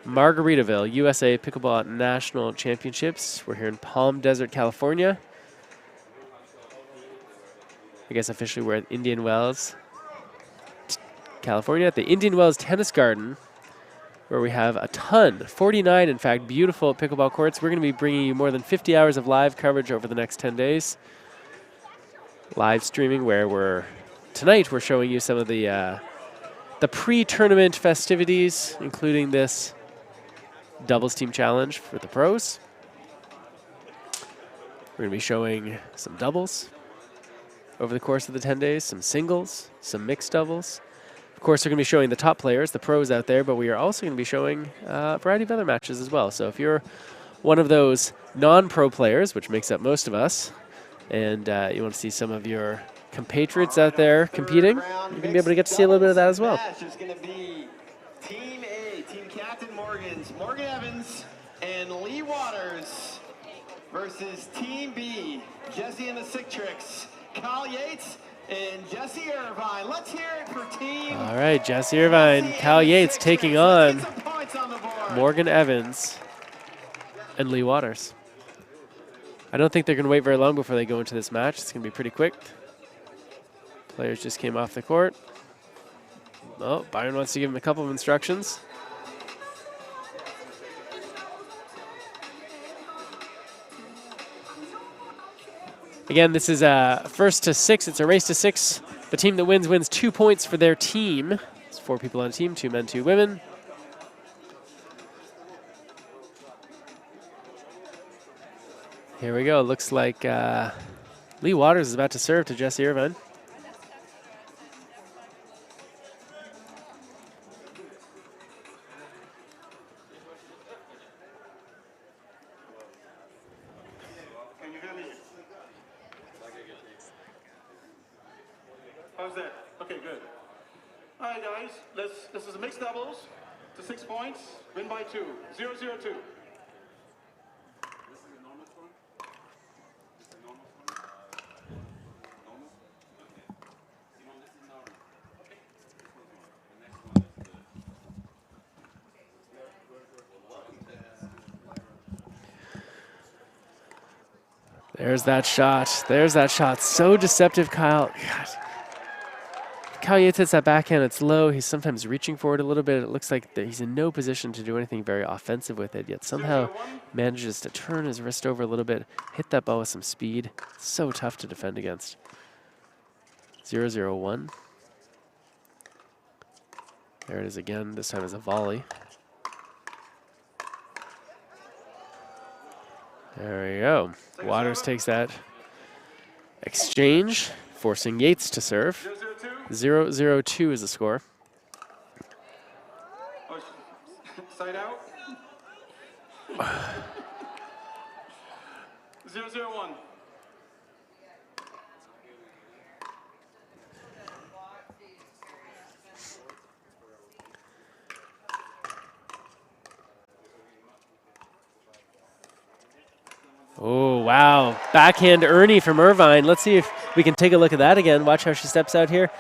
Margaritaville USA Pickleball National Championships. We're here in Palm Desert, California. I guess officially we're at Indian Wells, California, at the Indian Wells Tennis Garden, where we have a ton, 49 in fact, beautiful pickleball courts. We're going to be bringing you more than 50 hours of live coverage over the next 10 days. Live streaming where tonight we're showing you some of the pre-tournament festivities, including this doubles team challenge for the pros. We're going to be showing some doubles over the course of the 10 days, some singles, some mixed doubles. Of course, we're going to be showing the top players, the pros out there, but we are also going to be showing a variety of other matches as well. So if you're one of those non-pro players, which makes up most of us, and you want to see some of your compatriots out there competing, you're going to be able to get to see a little bit of that as well. It's going to be Team A, Team Captain Morgan's Morgan Evans and Lee Waters versus Team B, Jesse and the Sick Tricks, Kyle Yates and Jesse Irvine. Let's hear it for Team. All right, Jesse Irvine, Kyle Yates taking on Morgan Evans and Lee Waters. I don't think they're going to wait very long before they go into this match. It's going to be pretty quick. Players just came off the court. Oh, Byron wants to give him a couple of instructions. Again, this is first to 6. It's a race to 6. The team that wins 2 points for their team. It's 4 people on a team, 2 men, 2 women. Here we go. Looks like Lee Waters is about to serve to Jesse Irvine. How's that? Okay, good. All right, guys. This is a mixed doubles to 6 points. Win by 2. 0-0-2. This is a normal scoring? This is a normal scoring? Normal? Okay. Simon, this is normal. Okay. This one's normal. The next one is the... There's that shot. There's that shot. So deceptive, Kyle. God. Kyle Yates hits that backhand. It's low. He's sometimes reaching for it a little bit. It looks like he's in no position to do anything very offensive with it, yet somehow manages to turn his wrist over a little bit, hit that ball with some speed. So tough to defend against. 0-0-1. There it is again. This time as a volley. There we go. Waters takes that exchange, forcing Yates to serve. 0-0-2 is the score. Side out. 0-0-1. Oh, wow. Backhand Ernie from Irvine. Let's see if we can take a look at that again. Watch how she steps out here.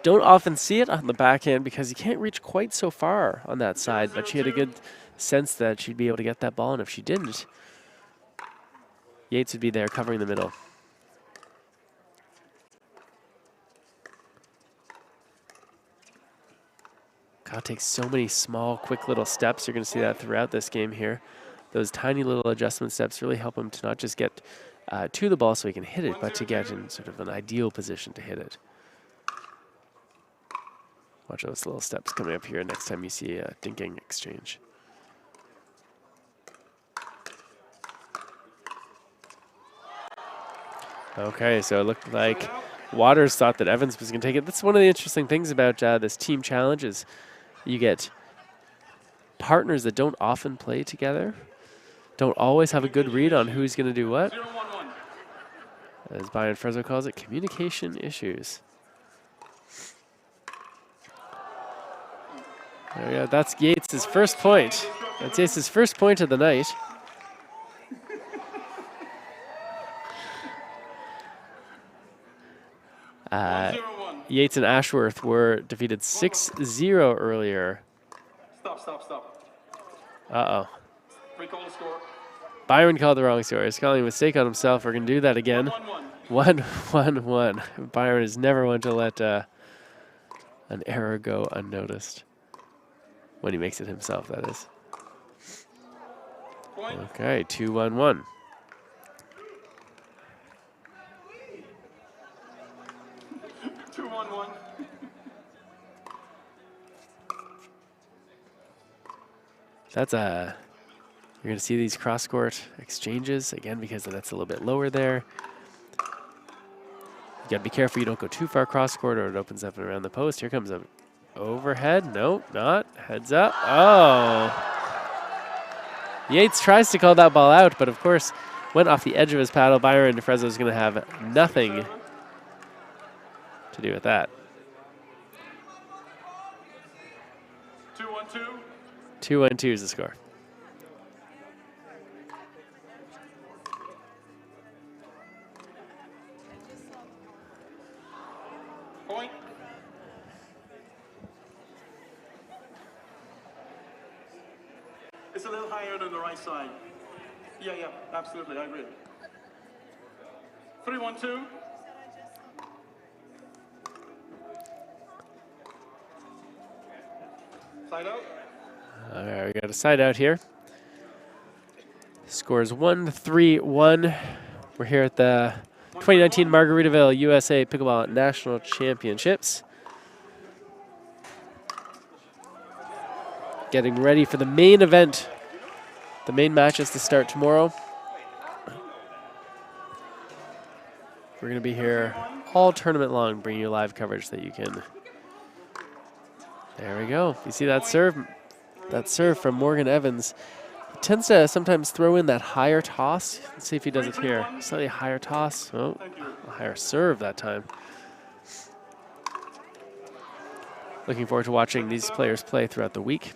Don't often see it on the backhand because you can't reach quite so far on that side, but she had a good sense that she'd be able to get that ball, and if she didn't, Yates would be there covering the middle. Kyle takes so many small, quick little steps. You're going to see that throughout this game here. Those tiny little adjustment steps really help him to not just get to the ball so he can hit it, but to get in sort of an ideal position to hit it. Watch those little steps coming up here next time you see a dinking exchange. Okay, so it looked like Waters thought that Evans was going to take it. That's one of the interesting things about this team challenge is you get partners that don't often play together, don't always have a good read on who's going to do what. As Byron Frezzo calls it, communication issues. There we go. That's Yates' first point. That's Yates' first point of the night. Yates and Ashworth were defeated 6-0 earlier. Stop. Uh-oh. Recall the score. Byron called the wrong score. He's calling a mistake on himself. We're going to do that again. 1-1-1. Byron is never one to let an error go unnoticed. When he makes it himself, that is. Okay, 2-1-1. That's you're going to see these cross-court exchanges, again, because that's a little bit lower there. You got to be careful you don't go too far cross-court or it opens up and around the post. Here comes a overhead. Nope, not. Heads up. Oh. Yates tries to call that ball out, but of course went off the edge of his paddle. Byron DeFrezzo is going to have nothing to do with that. 2-1-2. 2-1-2 is the score. Point. It's a little higher than the right side. Yeah, absolutely, I agree. 3-1-2. Side out. All right, we got a side out here. Scores 1-3-1. We're here at the 2019 Margaritaville USA Pickleball National Championships. Getting ready for the main event. The main matches to start tomorrow. We're going to be here all tournament long, bringing you live coverage that you can. There we go. You see that serve? That serve from Morgan Evans. He tends to sometimes throw in that higher toss. Let's see if he does it here. Slightly higher toss. Oh, a higher serve that time. looking forward to watching these players play throughout the week.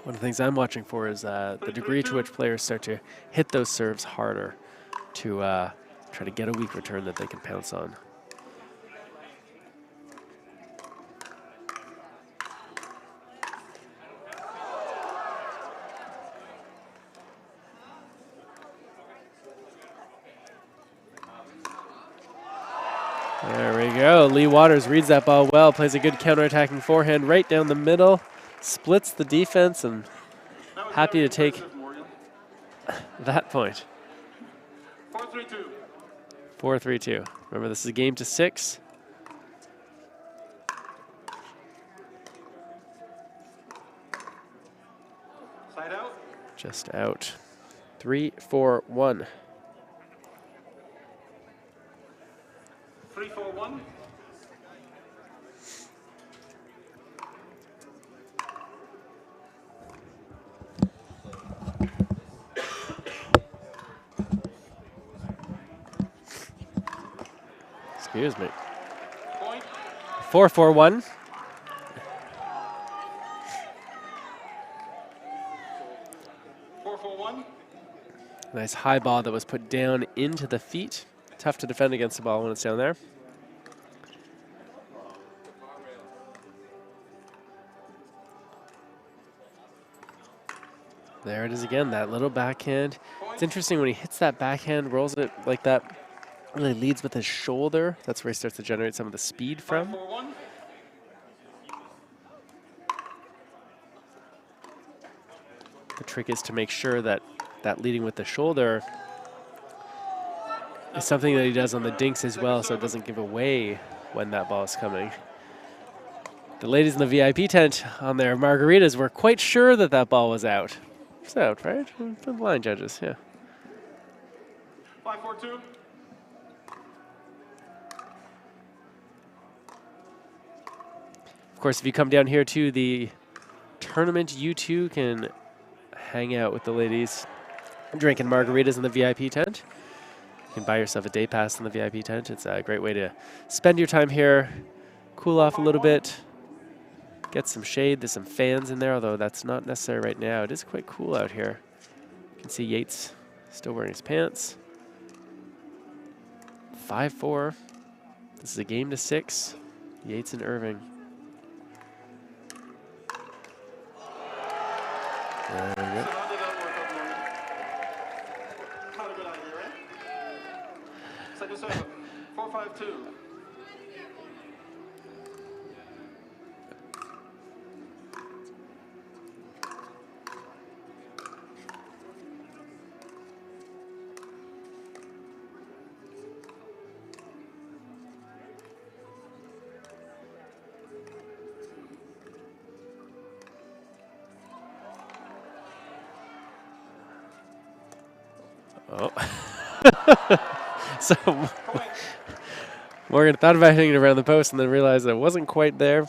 One of the things I'm watching for is the degree to which players start to hit those serves harder to try to get a weak return that they can pounce on. There we go. Lee Waters reads that ball well, plays a good counterattacking forehand right down the middle, splits the defense, and happy to take that point. 4-3-2. 4-3-2. Remember, this is a game to 6. Side out. Just out. 3-4-1. 3-4-1. Excuse me. Point. 4-4-1. Nice high ball that was put down into the feet. Tough to defend against the ball when it's down there. There it is again, that little backhand. It's interesting when he hits that backhand, rolls it like that, really leads with his shoulder. That's where he starts to generate some of the speed from. The trick is to make sure that that leading with the shoulder is something that he does on the dinks as well, so it doesn't give away when that ball is coming. The ladies in the VIP tent on their margaritas were quite sure that that ball was out. It's out, right? The blind judges, yeah. 5-4-2. Of course, if you come down here to the tournament, you too can hang out with the ladies drinking margaritas in the VIP tent. You can buy yourself a day pass in the VIP tent. It's a great way to spend your time here, cool off a little bit, get some shade. There's some fans in there, although that's not necessary right now. It is quite cool out here. You can see Yates still wearing his pants. 5-4. This is a game to 6. Yates and Irving. There we go. Not a good idea, right? Second serve. 4-5-2. Oh. So Morgan thought about hitting it around the post and then realized that it wasn't quite there.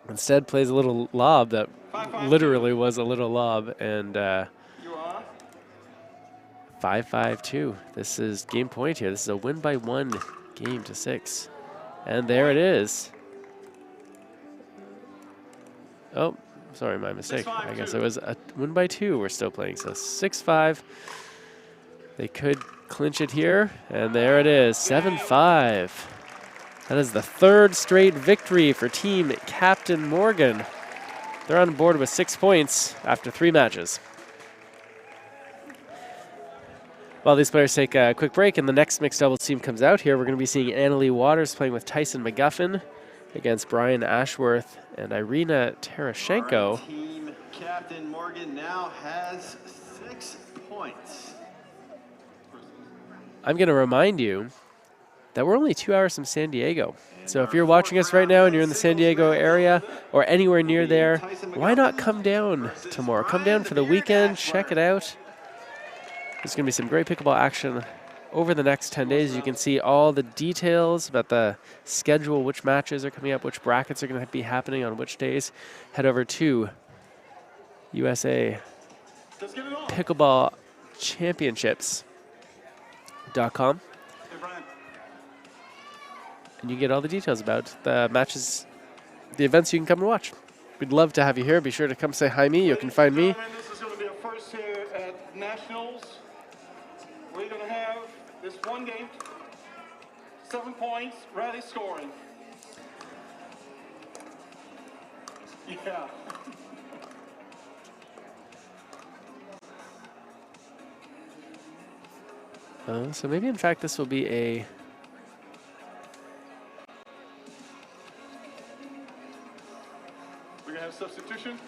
Instead plays a little lob that literally was a little lob, and 5-5-2. This is game point here. This is a win by 1 game to 6. And there it is. Oh, sorry, my mistake. I guess it was a win by 2 we're still playing. So 6-5. They could clinch it here, and there it is, 7-5. That is the 3rd straight victory for team captain Morgan. They're on board with 6 points after 3 matches. While these players take a quick break and the next mixed doubles team comes out here, we're going to be seeing Annalie Waters playing with Tyson McGuffin against Brian Ashworth and Irina Terashenko. Team captain Morgan now has 6 points. I'm going to remind you that we're only 2 hours from San Diego. So if you're watching us right now and you're in the San Diego area or anywhere near there, why not come down tomorrow? Come down for the weekend, check it out. There's going to be some great pickleball action over the next 10 days. You can see all the details about the schedule, which matches are coming up, which brackets are going to be happening on which days. Head over to USA Pickleball Championships.com. And you get all the details about the matches the events you can come and watch. We'd love to have you here. Be sure to come say hi me. You can find me. This is going to be our first here at Nationals. We're going to have this one game, 7 points, rally scoring. Yeah. So maybe, in fact, this will be a... We're going to have substitution.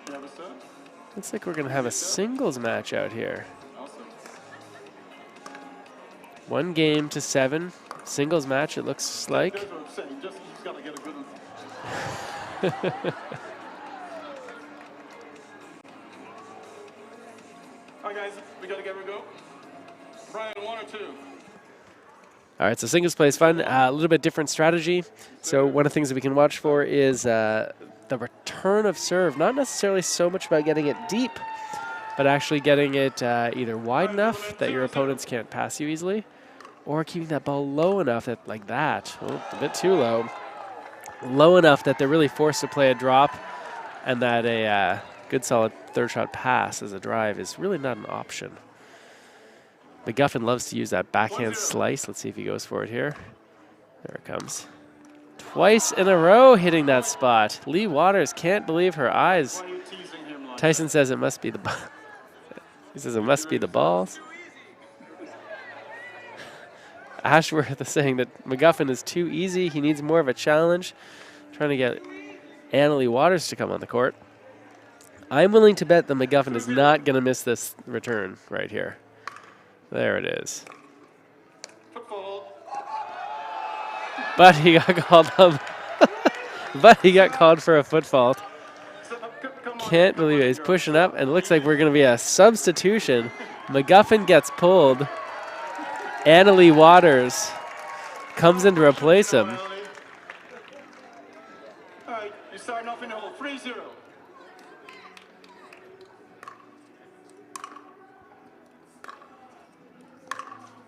You have a sub? Looks like we're going to have a singles match out here. Awesome. 1 game to 7. Singles match, it looks like. That's what I'm saying. Just, he's got to get a good one. All right, guys, we got to get a go. Brian, 1 or 2? All right, so singles play is fun. A little bit different strategy. So one of the things that we can watch for is the return of serve. Not necessarily so much about getting it deep, but actually getting it either wide enough that your opponents can't pass you easily, or keeping that ball low enough that, like that, a bit too low, low enough that they're really forced to play a drop, and that a good solid third shot pass as a drive is really not an option. McGuffin loves to use that backhand slice. Let's see if he goes for it here. There it comes. Twice in a row hitting that spot. Lee Waters can't believe her eyes. Tyson says it must be the he says it must be the balls. Ashworth is saying that McGuffin is too easy. He needs more of a challenge. Trying to get Annalie Waters to come on the court. I'm willing to bet that McGuffin is not going to miss this return right here. There it is. But he got called but he got called for a foot fault. Can't believe it. He's pushing up, and it looks like we're going to be a substitution. McGuffin gets pulled. Annalie Waters comes in to replace him. All right, you're starting off in the hole, 3-0.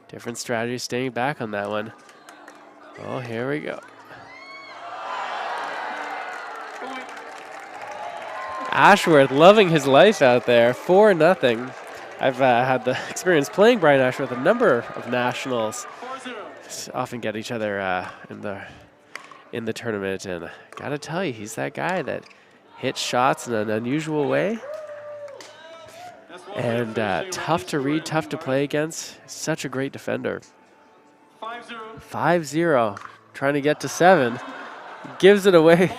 Different strategy, staying back on that one. Oh, here we go. Ashworth loving his life out there, 4-0. I've had the experience playing Brian Ashworth a number of nationals. Often get each other in the tournament, and gotta tell you, he's that guy that hits shots in an unusual way. And tough to read, tough to play against. Such a great defender. 5-0. Trying to get to 7. Gives it away.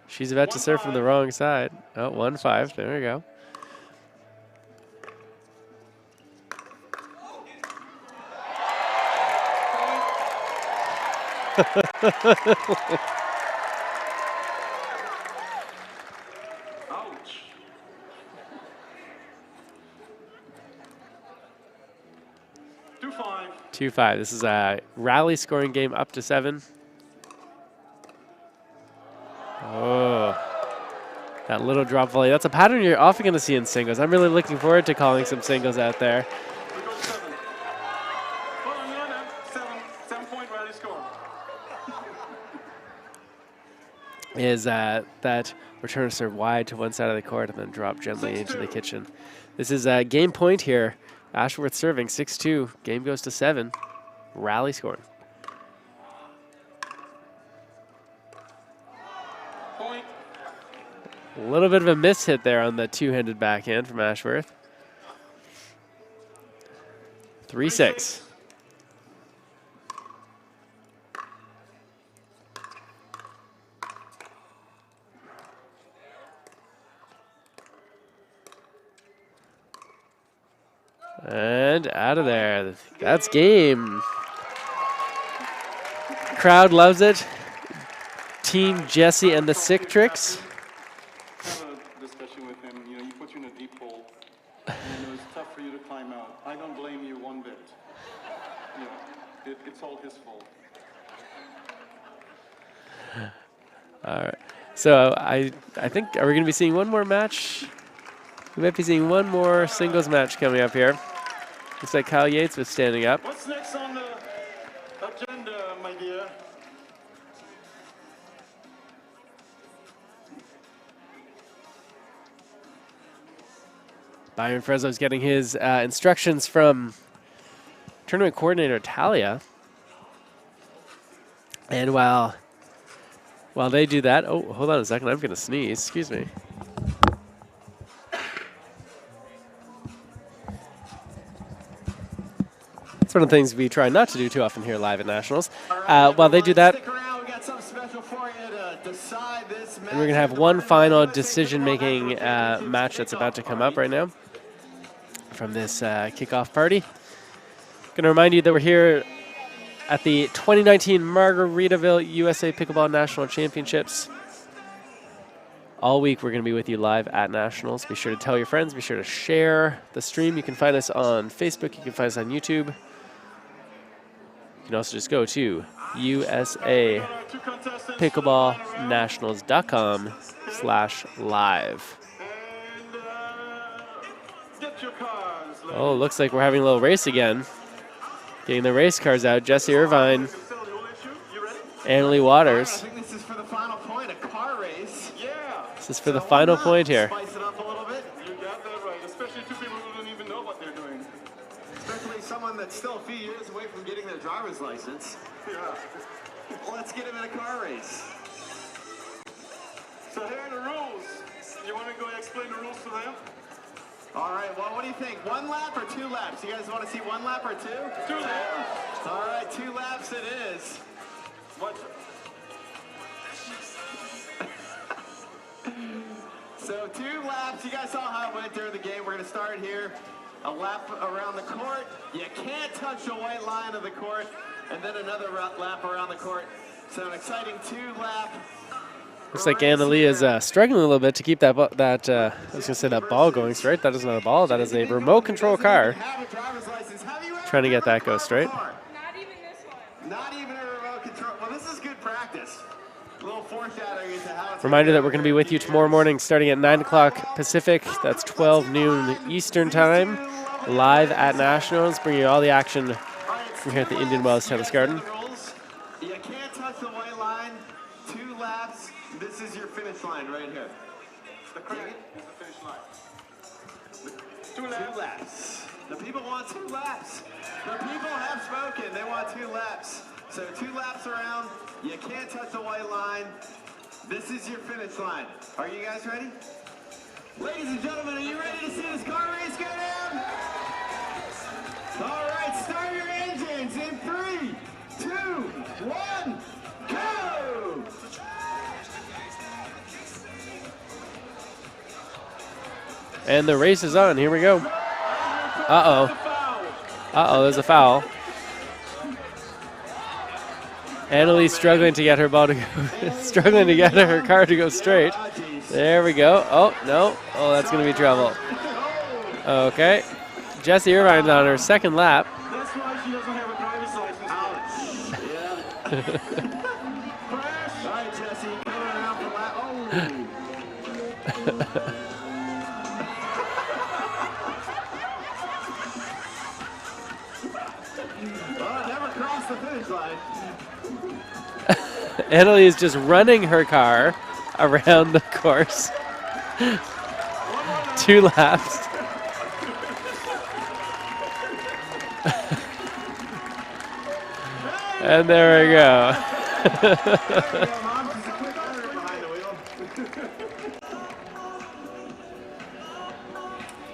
She's about to serve from the wrong side. Oh, 1-5. There we go. Ouch. 2-5. 2-5. This is a rally scoring game up to 7. Oh, that little drop volley. That's a pattern you're often going to see in singles. I'm really looking forward to calling some singles out there. We go to 7. Well, no, 7-point rally score. Is that return to serve wide to one side of the court and then drop gently into the kitchen. This is a game point here. Ashworth serving 6-2. Game goes to 7. Rally scoring. Point. A little bit of a miss hit there on the two-handed backhand from Ashworth. 3-6. And out of there. That's game. Crowd loves it. Team Jesse and the Sick Tricks. Have a discussion with him. You know, he put you in a deep hole, and it's tough for you to climb out. I don't blame you one bit. You know, it's all his fault. All right. So I think, are we going to be seeing one more match? We might be seeing one more singles match coming up here. Looks like Kyle Yates was standing up. What's next on the agenda, my dear? Byron Fresno's getting his instructions from tournament coordinator Talia. And while they do that, oh, hold on a second, I'm going to sneeze. Excuse me. It's one of the things we try not to do too often here live at Nationals. While they do that, and we're going to have one final decision-making match that's about to come up right now from this kickoff party. Going to remind you that we're here at the 2019 Margaritaville USA Pickleball National Championships. All week we're going to be with you live at Nationals. Be sure to tell your friends. Be sure to share the stream. You can find us on Facebook. You can find us on YouTube. You can also just go to usapickleballnationals.com/live. Oh, looks like we're having a little race again. Getting the race cars out. Jesse Irvine, Annalie Waters. I think this is for the final point, a car race. Yeah. This is for the final point here. Spice it up a little bit. You got that right, especially two people who don't even know what they're doing. Especially someone that's still a few years away from getting their driver's license. Yeah. Let's get him in a car race. So here are the rules. You want to go explain the rules to them? All right, well, what do you think? 1 lap or 2 laps? You guys want to see 1 lap or 2? 2 laps. All right, 2 laps it is. What? So 2 laps. You guys saw how it went during the game. We're going to start here. A lap around the court. You can't touch the white line of the court. And then another lap around the court. So an exciting 2-lap. Looks like Annalie is struggling a little bit to keep that I was going to say that ball going straight. That is not a ball. That is a remote control car. Trying to get that go straight. Not even this one. Not even a remote control. Well, this is good practice. A little foreshadowing into how it's Reminder that we're going to be with you tomorrow morning starting at 9 o'clock Pacific. That's 12 noon Eastern time. Live at Nationals, bringing you all the action from here at the Indian Wells Tennis Garden. You can't touch the white line. 2 laps. This is your finish line right here. The credit is the finish line. 2 laps. The people want 2 laps. The people have spoken. They want 2 laps. So 2 laps around. You can't touch the white line. This is your finish line. Are you guys ready? Ladies and gentlemen, are you ready to see this car race go down? All right, start your engines in 3, 2, 1, go! And the race is on. Here we go. Uh-oh. Uh-oh, there's a foul. Annalie's struggling to get her ball to go, struggling to get her car to go straight. There we go. Oh, no. Oh, that's going to be trouble. Okay. Jessie Irvine's on her second lap. That's why she doesn't have a driver's license. Ouch. Yeah. Crash. All right, Jesse, coming around for lap. Oh, never crossed the finish line. Annalie is just running her car around the course. 2 laps. And there we go.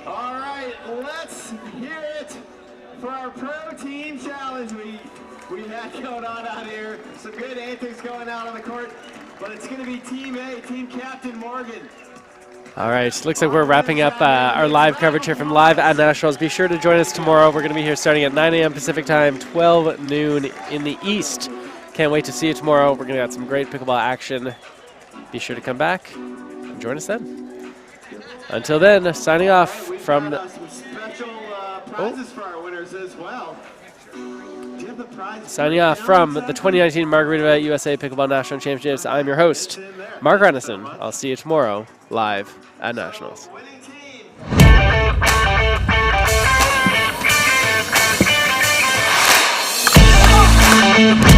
All right, let's hear it for our pro team challenge we had going on out here. Some good antics going out on the court, but it's going to be Team A, Team Captain Morgan. All right, looks like we're wrapping up our live coverage here from Live at Nationals. Be sure to join us tomorrow. We're going to be here starting at 9 a.m. Pacific time, 12 noon in the East. Can't wait to see you tomorrow. We're going to have some great pickleball action. Be sure to come back and join us then. Until then, signing off from the... Some special prizes for our winners as well. Do you have the prize? Signing off from the 2019 Margaritaville USA Pickleball National Championships, I'm your host, Mark Renison. I'll see you tomorrow, live at Nationals. Winning team. Bye.